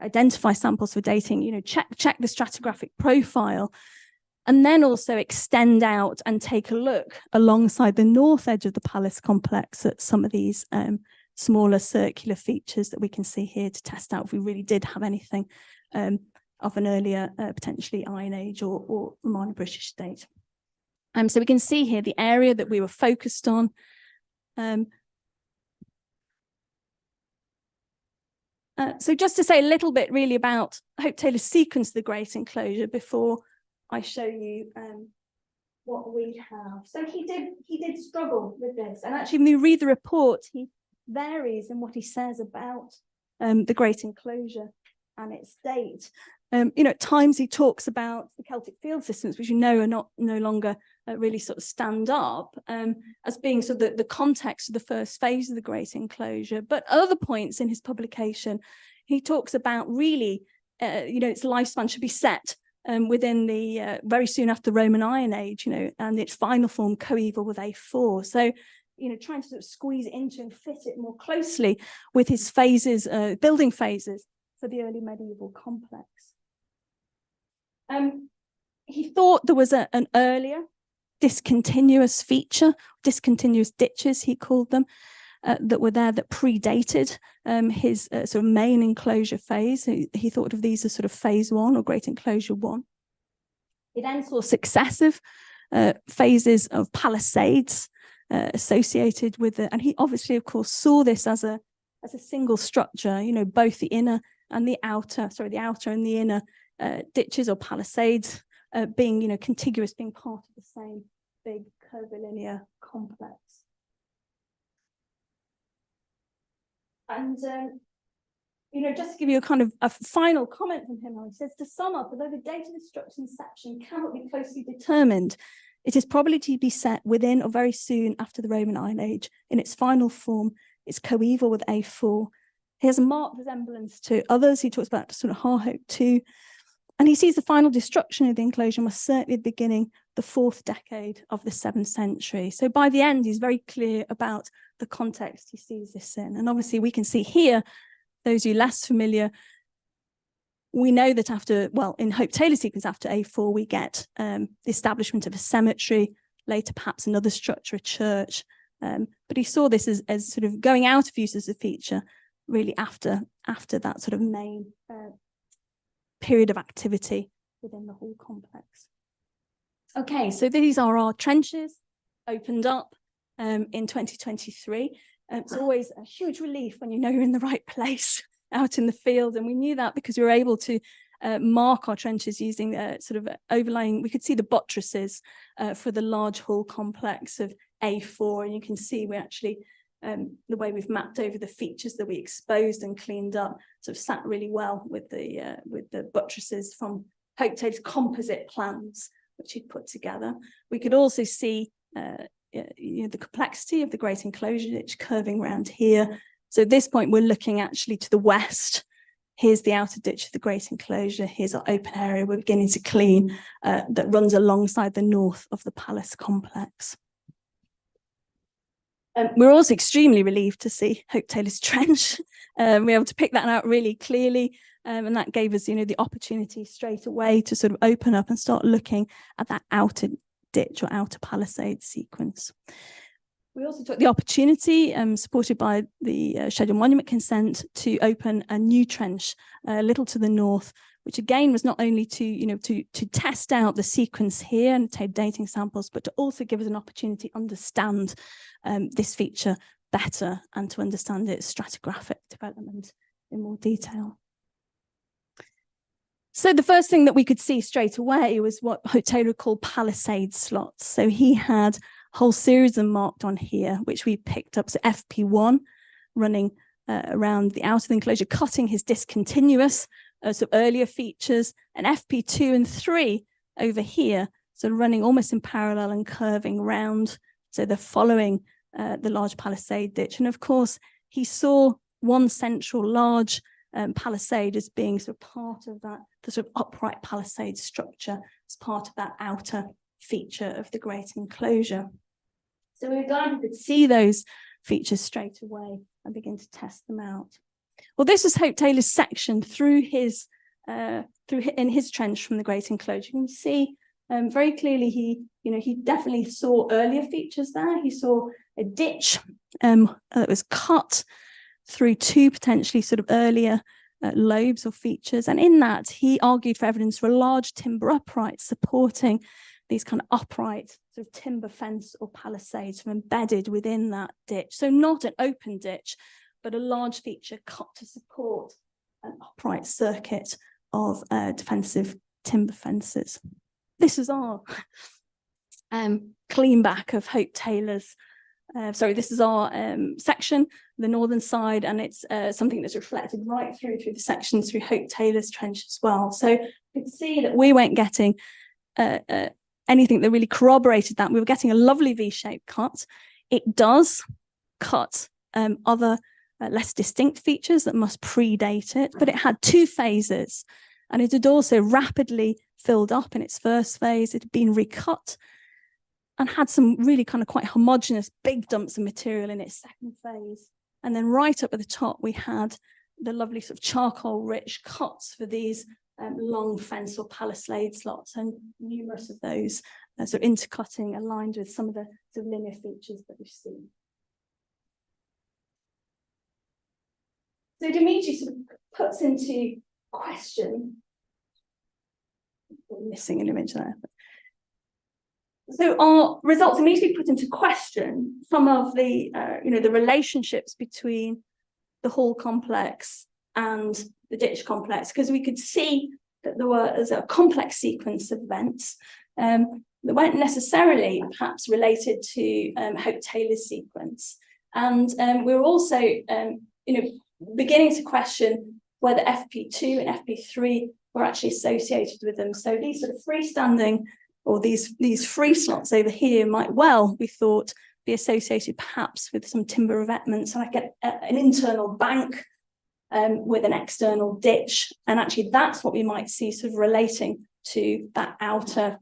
identify samples for dating, check the stratigraphic profile, and then also extend out and take a look alongside the north edge of the palace complex at some of these smaller circular features that we can see here to test out if we really did have anything of an earlier, potentially Iron Age or minor British date. So we can see here the area that we were focused on. So just to say a little bit really about Hope Taylor's sequence of the Great Enclosure before I show you what we have. So he did struggle with this, and actually when you read the report, he varies in what he says about the Great Enclosure and its date. At times he talks about the Celtic field systems, which are no longer really sort of stand up, as being sort of the context of the first phase of the Great Enclosure. But at other points in his publication, he talks about really, its lifespan should be set within the very soon after the Roman Iron Age, and its final form coeval with A4. So, trying to sort of squeeze into and fit it more closely with his phases, building phases for the early medieval complex. He thought there was an earlier discontinuous feature, discontinuous ditches, he called them, that were there that predated his sort of main enclosure phase. He thought of these as sort of phase 1 or Great Enclosure 1. He then saw successive phases of palisades associated with it, and he obviously, of course, saw this as a single structure. Both the inner and the outer, the outer and the inner ditches or palisades being, contiguous, being part of the same big curvilinear complex. And, just to give you a kind of a final comment from him, he says, to sum up, although the date of the structure's inception cannot be closely determined, it is probably to be set within or very soon after the Roman Iron Age. In its final form, it's coeval with A4. He has a marked resemblance to others. He talks about sort of Harhope too. And he sees the final destruction of the enclosure was certainly the beginning, the 4th decade of the 7th century. So by the end, he's very clear about the context he sees this in. And obviously we can see here, those of you less familiar, we know that after, well, in Hope Taylor's sequence, after A4, we get the establishment of a cemetery, later perhaps another structure, a church. But he saw this as sort of going out of use as a feature, really after that sort of main period of activity within the hall complex. Okay, so these are our trenches opened up in 2023. It's always a huge relief when you know you're in the right place out in the field, and we knew that because we were able to mark our trenches using sort of overlying. We could see the buttresses for the large hall complex of A4, and you can see we actually the way we've mapped over the features that we exposed and cleaned up sort of sat really well with the buttresses from Hope Taylor's composite plans, which he'd put together. We could also see the complexity of the great enclosure ditch curving around here. So at this point, we're looking actually to the west. Here's the outer ditch of the great enclosure. Here's our open area we're beginning to clean that runs alongside the north of the palace complex. We're also extremely relieved to see Hope Taylor's trench. We were able to pick that out really clearly, and that gave us, the opportunity straight away to sort of open up and start looking at that outer ditch or outer palisade sequence. We also took the opportunity, supported by the scheduled monument consent, to open a new trench a little to the north, which again was not only to test out the sequence here and take dating samples, but to also give us an opportunity to understand this feature better and to understand its stratigraphic development in more detail. So the first thing that we could see straight away was what Hope Taylor called palisade slots. So he had a whole series of them marked on here, which we picked up. So FP1 running around the outer enclosure, cutting his discontinuous so earlier features, and FP2 and 3 over here, so running almost in parallel and curving round. So they're following the large palisade ditch. And of course, he saw one central large palisade as being sort of part of that, the sort of upright palisade structure as part of that outer feature of the great enclosure. So we were glad we could see those features straight away and begin to test them out. Well, this is Hope Taylor's section through his in his trench from the great enclosure. You can see very clearly he definitely saw earlier features there. He saw a ditch that was cut through 2 potentially sort of earlier lobes or features, and in that he argued for evidence for a large timber upright supporting these kind of upright sort of timber fence or palisades embedded within that ditch. So not an open ditch, but a large feature cut to support an upright circuit of defensive timber fences. This is our clean back of Hope Taylor's, this is our section, the northern side, and it's something that's reflected right through the section through Hope Taylor's trench as well. So you can see that we weren't getting anything that really corroborated that. We were getting a lovely V-shaped cut. It does cut other less distinct features that must predate it, but it had 2 phases, and it had also rapidly filled up in its first phase. It had been recut and had some really kind of quite homogeneous big dumps of material in its second phase. And then right up at the top, we had the lovely sort of charcoal rich cuts for these long fence or palisade slots, and numerous of those sort of intercutting aligned with some of the sort of linear features that we've seen. So Dimitri sort of puts into question, we're missing an image there. So our results immediately put into question some of the, the relationships between the hall complex and the ditch complex, because we could see that there was a complex sequence of events that weren't necessarily perhaps related to Hope Taylor's sequence. And we were also, beginning to question whether FP2 and FP3 were actually associated with them. So these sort of freestanding, or these free slots over here might well, we thought, be associated perhaps with some timber revetments, like an internal bank with an external ditch. And actually that's what we might see sort of relating to that outer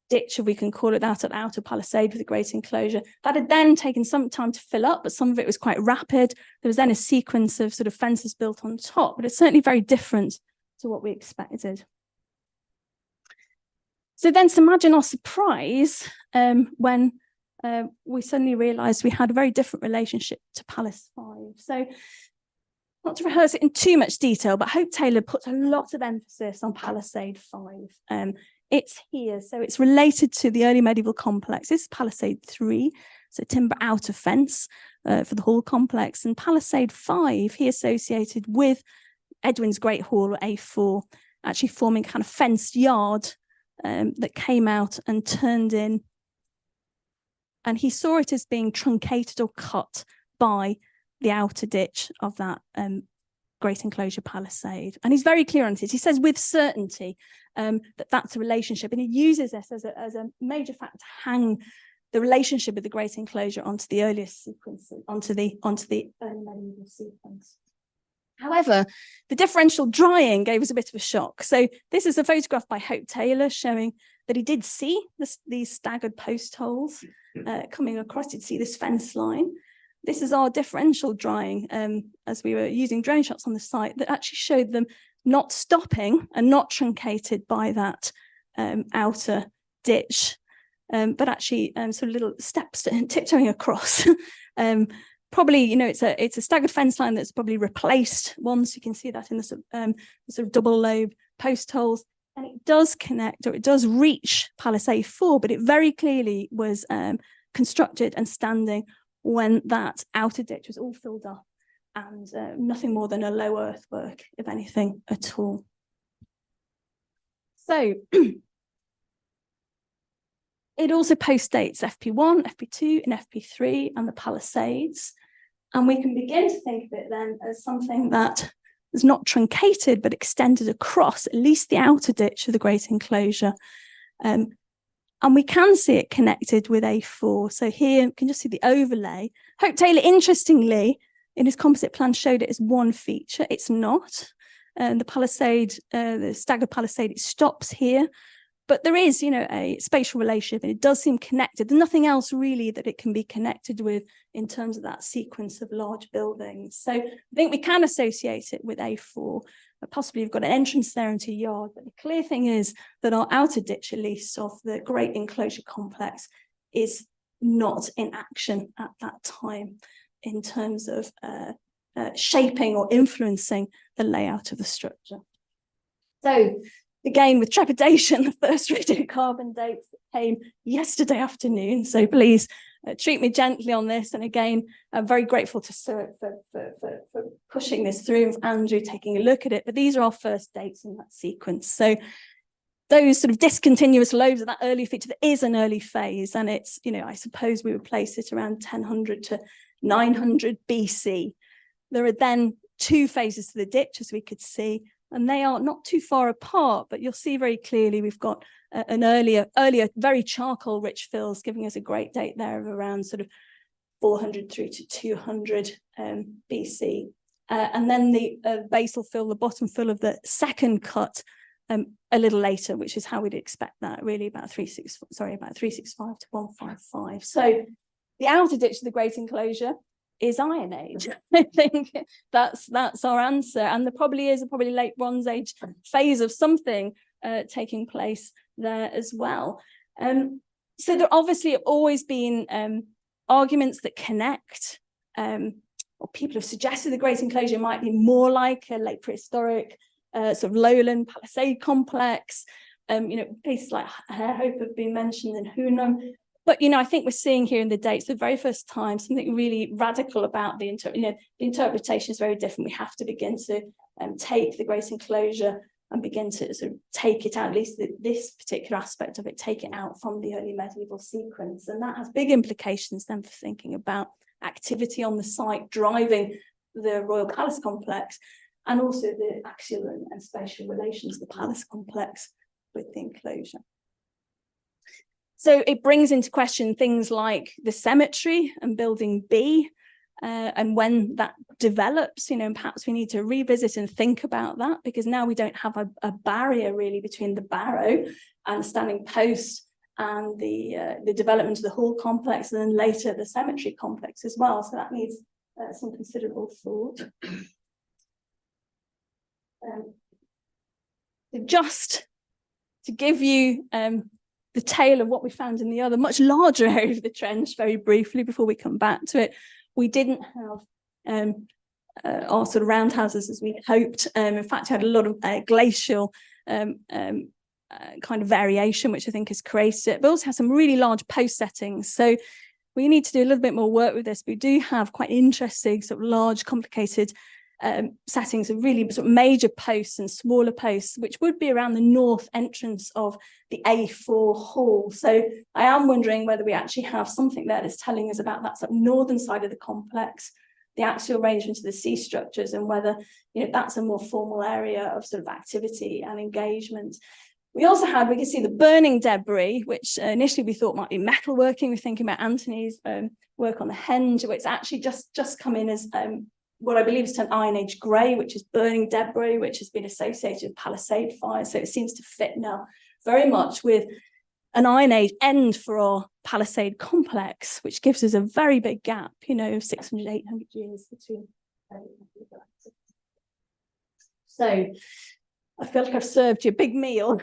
ditch, if we can call it that, at outer palisade with the great enclosure. That had then taken some time to fill up, but some of it was quite rapid. There was then a sequence of sort of fences built on top, but it's certainly very different to what we expected. So then imagine our surprise when we suddenly realised we had a very different relationship to Palace 5. So not to rehearse it in too much detail, but Hope Taylor puts a lot of emphasis on Palisade 5. It's here, so it's related to the early medieval complex. This is Palisade 3, so timber outer fence for the hall complex, and Palisade 5 he associated with Edwin's Great Hall, A4, actually forming a kind of fenced yard that came out and turned in. And he saw it as being truncated or cut by the outer ditch of that great enclosure palisade. And he's very clear on it. He says with certainty that that's a relationship. And he uses this as a major fact to hang the relationship with the great enclosure onto the earliest sequences, onto the early medieval sequence. However, the differential drying gave us a bit of a shock. So this is a photograph by Hope Taylor showing that he did see these staggered post holes coming across. He'd see this fence line. This is our differential drying as we were using drone shots on the site that actually showed them not stopping and not truncated by that outer ditch, but actually sort of little steps tiptoeing across. Probably, you know, it's a staggered fence line that's probably replaced once. You can see that in the sort of double lobe post holes. And it does connect, or it does reach Palisade 4, but it very clearly was constructed and standing when that outer ditch was all filled up and nothing more than a low earthwork, if anything at all. So it also postdates FP1, FP2, and FP3 and the Palisades. And we can begin to think of it then as something that is not truncated, but extended across at least the outer ditch of the great enclosure. And we can see it connected with A4. So here you can just see the overlay. Hope Taylor, interestingly, in his composite plan showed it as one feature. It's not. The palisade, the staggered palisade, it stops here. But there is, you know, a spatial relationship, and it does seem connected. There's nothing else really that it can be connected with in terms of that sequence of large buildings. So I think we can associate it with A4. Possibly you've got an entrance there into a yard, but the clear thing is that our outer ditch, at least, of the great enclosure complex is not in action at that time in terms of shaping or influencing the layout of the structure. So again, with trepidation, the first radiocarbon dates came yesterday afternoon. So please treat me gently on this. And again, I'm very grateful to Stuart for pushing this through, Andrew taking a look at it. But these are our first dates in that sequence. So those sort of discontinuous lobes of that early feature, there is an early phase. And it's, you know, I suppose we would place it around 1000 to 900 BC. There are then two phases to the ditch, as we could see. And they are not too far apart, but you'll see very clearly we've got an earlier, very charcoal-rich fills, giving us a great date there of around sort of 400 through to 200 BC. And then the basal fill, the bottom fill of the second cut, a little later, which is how we'd expect that, really about 365 to 155. So the outer ditch of the great enclosure is Iron Age. I think that's our answer. And there probably is a late Bronze Age phase of something taking place there as well. So there obviously have always been arguments that connect, or people have suggested the great enclosure might be more like a late prehistoric sort of lowland palisade complex. You know, places like Hope have been mentioned, and Hunam. But, you know, I think we're seeing here in the dates, the very first time, something really radical about the interpretation is very different. We have to begin to take the great enclosure and begin to sort of take it out, at least this particular aspect of it, take it out from the early medieval sequence. And that has big implications then for thinking about activity on the site, driving the royal palace complex, and also the axial and spatial relations of the palace complex with the enclosure. So it brings into question things like the cemetery and building B, and when that develops, and perhaps we need to revisit and think about that, because now we don't have a barrier really between the barrow and the standing post and the development of the hall complex, and then later the cemetery complex as well. So that needs some considerable thought. Just to give you the tale of what we found in the other much larger area of the trench very briefly before we come back to it, we didn't have our sort of roundhouses as we hoped. In fact, we had a lot of glacial kind of variation, which I think has created it, but also has some really large post settings. So we need to do a little bit more work with this. We do have quite interesting sort of large, complicated settings of really sort of major posts and smaller posts, which would be around the north entrance of the A4 hall. So I am wondering whether we actually have something there that's telling us about that sort of northern side of the complex, the axial arrangement of the C structures, and whether that's a more formal area of sort of activity and engagement. We also had, we can see the burning debris, which initially we thought might be metalworking. We're thinking about Anthony's work on the henge, where it's actually just come in as what I believe is an Iron Age grey, which is burning debris, which has been associated with Palisade fire. So it seems to fit now very much with an Iron Age end for our Palisade complex, which gives us a very big gap, of 600, 800 years between. So I feel like I've served you a big meal,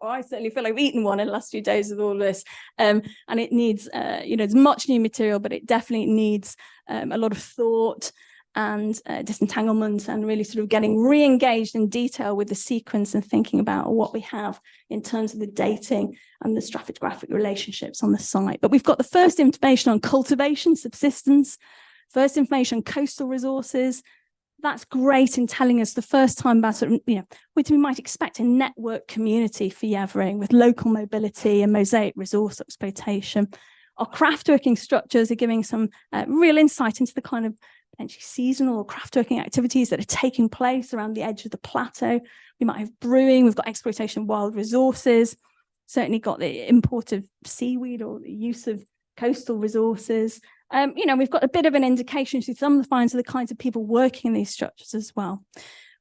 or I certainly feel like I've eaten one in the last few days with all this. And it needs, it's much new material, but it definitely needs a lot of thought and disentanglement, and really sort of getting re-engaged in detail with the sequence and thinking about what we have in terms of the dating and the stratigraphic relationships on the site. But we've got the first information on cultivation, subsistence, first information on coastal resources. That's great in telling us the first time about sort of, which we might expect a network community for Yeavering with local mobility and mosaic resource exploitation. Our craftworking structures are giving some real insight into the kind of potentially seasonal or craftworking activities that are taking place around the edge of the plateau. We might have brewing, we've got exploitation of wild resources, certainly got the import of seaweed or the use of coastal resources. We've got a bit of an indication to some of the finds of the kinds of people working in these structures as well.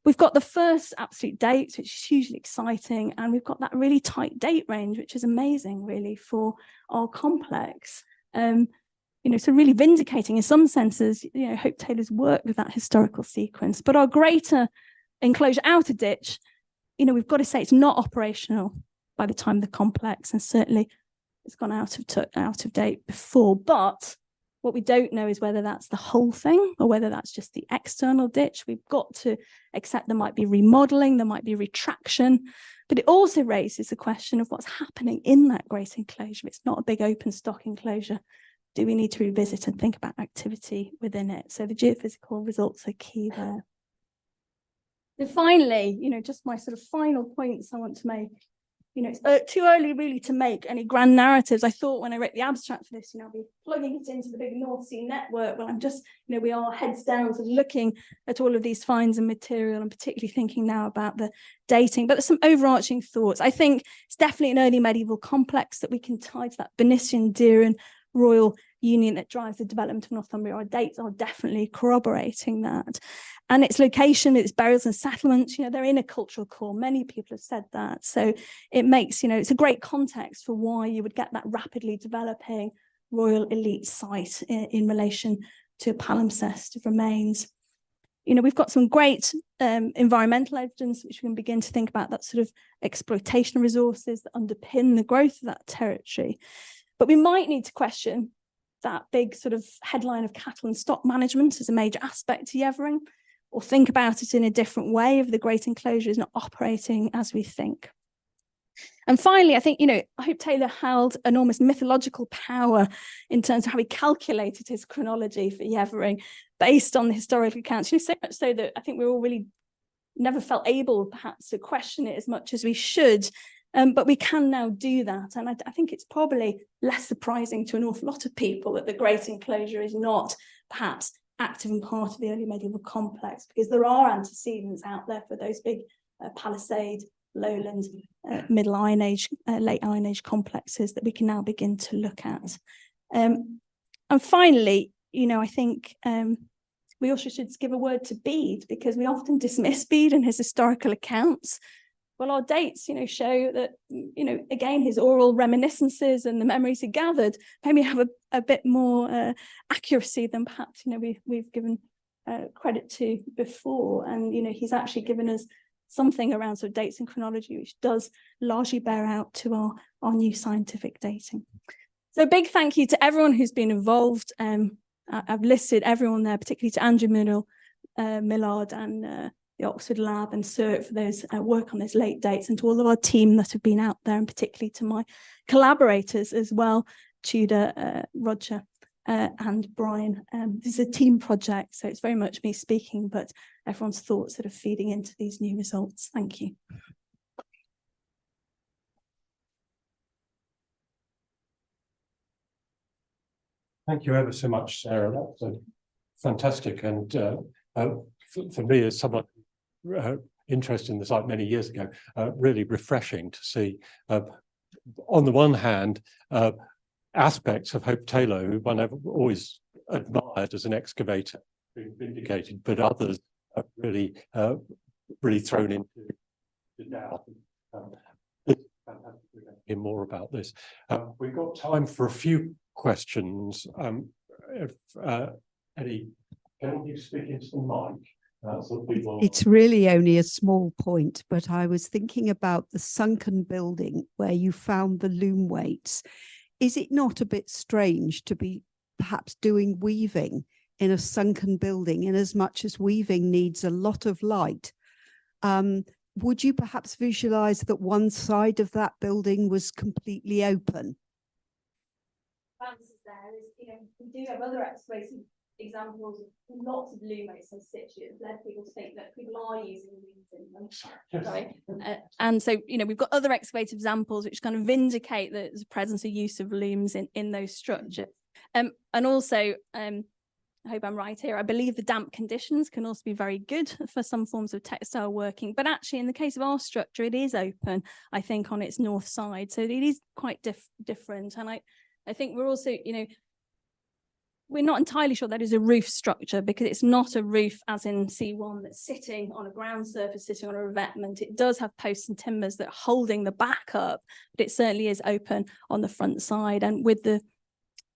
We've got the first absolute dates, which is hugely exciting, and we've got that really tight date range, which is amazing, really, for our complex. So really vindicating in some senses, Hope Taylor's work with that historical sequence. But our greater enclosure outer ditch, we've got to say it's not operational by the time the complex, and certainly it's gone out of date before. But what we don't know is whether that's the whole thing or whether that's just the external ditch. We've got to accept there might be remodeling, there might be retraction, but it also raises the question of what's happening in that great enclosure. It's not a big open stock enclosure. Do we need to revisit and think about activity within it? So the geophysical results are key there. And finally, just my sort of final points I want to make. It's too early really to make any grand narratives. I thought when I wrote the abstract for this, I'll be plugging it into the big North Sea network. Well, I'm just, we are heads down to looking at all of these finds and material, and particularly thinking now about the dating. But there's some overarching thoughts. I think it's definitely an early medieval complex that we can tie to that Bernician-Diran royal union that drives the development of Northumbria. Our dates are definitely corroborating that. And its location, its burials and settlements, they're in a cultural core. Many people have said that. So it makes, it's a great context for why you would get that rapidly developing royal elite site in relation to a palimpsest of remains. We've got some great environmental evidence, which we can begin to think about that sort of exploitation of resources that underpin the growth of that territory. But we might need to question that big sort of headline of cattle and stock management as a major aspect to Yeavering, or think about it in a different way if the great enclosure is not operating as we think. And finally, I think, Hope Taylor held enormous mythological power in terms of how he calculated his chronology for Yeavering based on the historical accounts, so much so that I think we all really never felt able perhaps to question it as much as we should. But we can now do that. And I think it's probably less surprising to an awful lot of people that the great enclosure is not perhaps active and part of the early medieval complex, because there are antecedents out there for those big Palisade, Lowland, Middle Iron Age, Late Iron Age complexes that we can now begin to look at. And finally, I think we also should give a word to Bede, because we often dismiss Bede and his historical accounts. Well, our dates, show that, again, his oral reminiscences and the memories he gathered maybe have a bit more accuracy than perhaps, we've given credit to before. And, he's actually given us something around sort of dates and chronology, which does largely bear out to our new scientific dating. So a big thank you to everyone who's been involved. I've listed everyone there, particularly to Andrew Millard and the Oxford Lab and Stuart for those work on those late dates, and to all of our team that have been out there, and particularly to my collaborators as well, Tudor, Roger and Brian. This is a team project, so it's very much me speaking, but everyone's thoughts that are feeding into these new results. Thank you. Thank you ever so much, Sarah. That was fantastic. And for me, as someone interested in the site many years ago, really refreshing to see, on the one hand, aspects of Hope Taylor, who one have always admired as an excavator, being vindicated, but others have really thrown into doubt. It's fantastic to hear more about this. We've got time for a few questions. If any, can you speak into the mic? It's really only a small point, but I was thinking about the sunken building where you found the loom weights. Is it not a bit strange to be perhaps doing weaving in a sunken building, in as much as weaving needs a lot of light? Would you perhaps visualize that one side of that building was completely open? We do have other excavating examples of lots of loom weights and stitches, led people to think that people are using looms in them. Sorry. And so, we've got other excavated examples which kind of vindicate the presence or use of looms in those structures. And also, I hope I'm right here, I believe the damp conditions can also be very good for some forms of textile working. But actually, in the case of our structure, it is open, I think, on its north side. So it is quite different. And I think we're also, we're not entirely sure that is a roof structure, because it's not a roof as in C1 that's sitting on a ground surface, sitting on a revetment. It does have posts and timbers that are holding the back up, but it certainly is open on the front side. And with the,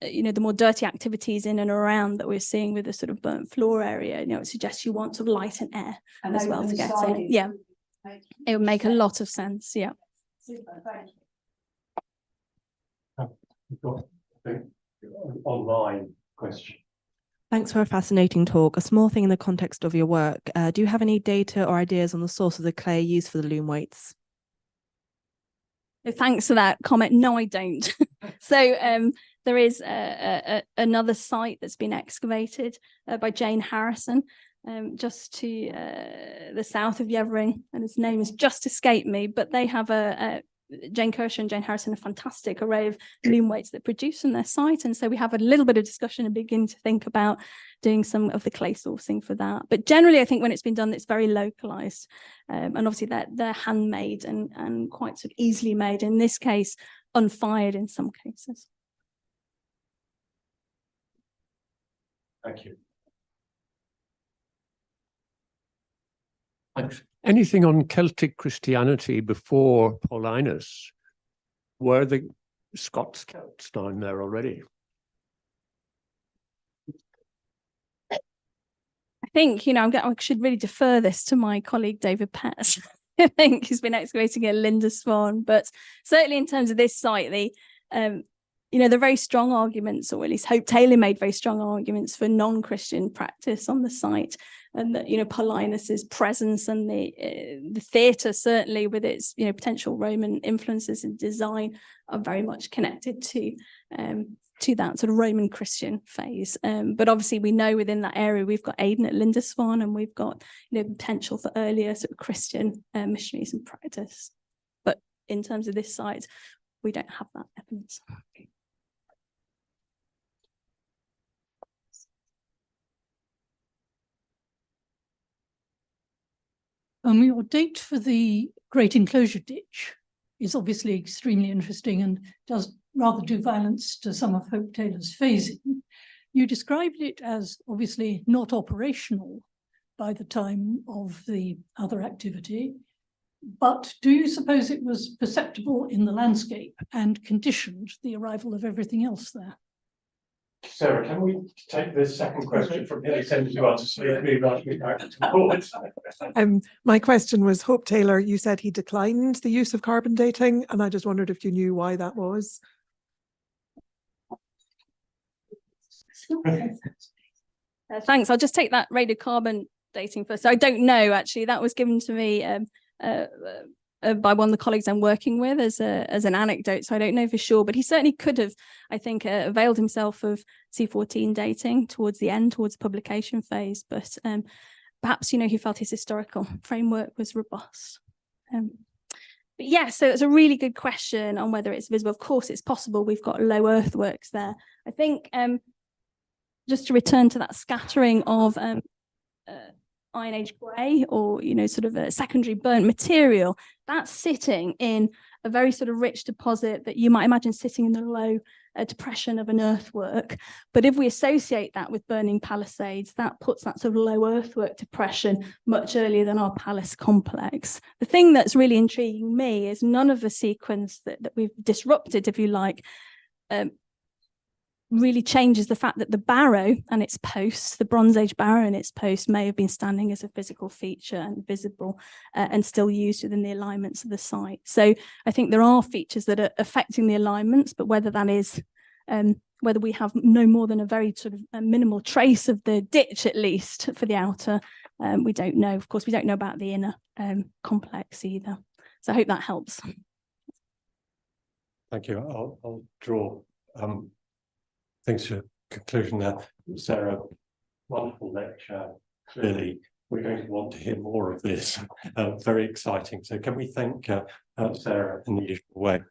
the more dirty activities in and around that we're seeing with the sort of burnt floor area, it suggests you want sort of light and air as well to get in. Yeah, it would make a lot of sense. Yeah. Super, thank We've got an online question. Thanks for a fascinating talk. A small thing in the context of your work. Do you have any data or ideas on the source of the clay used for the loom weights? Thanks for that comment. No, I don't. So there is another site that's been excavated by Jane Harrison, just to the south of Yevering, and his name has just escaped me, but they have Jane Kershaw and Jane Harrison, a fantastic array of loom weights that produce on their site. And so we have a little bit of discussion and begin to think about doing some of the clay sourcing for that. But generally, I think when it's been done, it's very localized. And obviously they're handmade and quite sort of easily made. In this case, unfired in some cases. Thank you. Thanks. Anything on Celtic Christianity before Paulinus? Were the Scots Celts down there already? I think, I should really defer this to my colleague David Petts, I think, who's been excavating at Lindisfarne. But certainly in terms of this site, the very strong arguments, or at least Hope Taylor made very strong arguments for non-Christian practice on the site. And that, Paulinus's presence and the theatre, certainly with its, potential Roman influences in design, are very much connected to that sort of Roman Christian phase. But obviously we know within that area, we've got Aidan at Lindisfarne, and we've got, potential for earlier sort of Christian missionaries and practice. But in terms of this site, we don't have that evidence. Your date for the Great Enclosure Ditch is obviously extremely interesting and does rather do violence to some of Hope Taylor's phasing. You described it as obviously not operational by the time of the other activity, but do you suppose it was perceptible in the landscape and conditioned the arrival of everything else there? Sarah, can we take this second question from here? Send to answer, so let me write it back towards. My question was, Hope Taylor, you said he declined the use of carbon dating, and I just wondered if you knew why that was. Thanks. I'll just take that radiocarbon dating first. So I don't know, actually. That was given to me by one of the colleagues I'm working with as an anecdote. So I don't know for sure, but he certainly could have, I think, availed himself of C14 dating towards the end, towards the publication phase. But perhaps, you know, he felt his historical framework was robust. But yeah, so it's a really good question on whether it's visible. Of course, it's possible. We've got low earthworks there. I think just to return to that scattering of Iron Age grey, or, you know, sort of a secondary burnt material, that's sitting in a very sort of rich deposit that you might imagine sitting in the low depression of an earthwork. But if we associate that with burning palisades, that puts that sort of low earthwork depression much earlier than our palace complex. The thing that's really intriguing me is none of the sequence that we've disrupted, if you like, really changes the fact that the barrow and its posts, the Bronze Age barrow and its posts, may have been standing as a physical feature and visible and still used within the alignments of the site. So I think there are features that are affecting the alignments, but whether that is, whether we have no more than a very sort of minimal trace of the ditch, at least for the outer, we don't know. Of course, we don't know about the inner complex either. So I hope that helps. Thank you. I'll draw things to conclusion there. Sarah, wonderful lecture. Clearly, we're going to want to hear more of this. Very exciting. So can we thank Sarah in the usual way?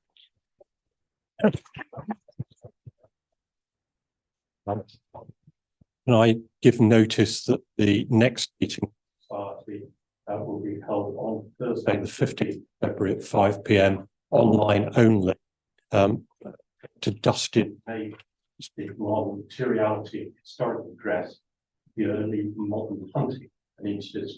Can I give notice that the next meeting will be held on Thursday, the 15th February at 5 p.m. online only, to Dustin May, speaking on materiality, historical dress, the early modern hunting and incidents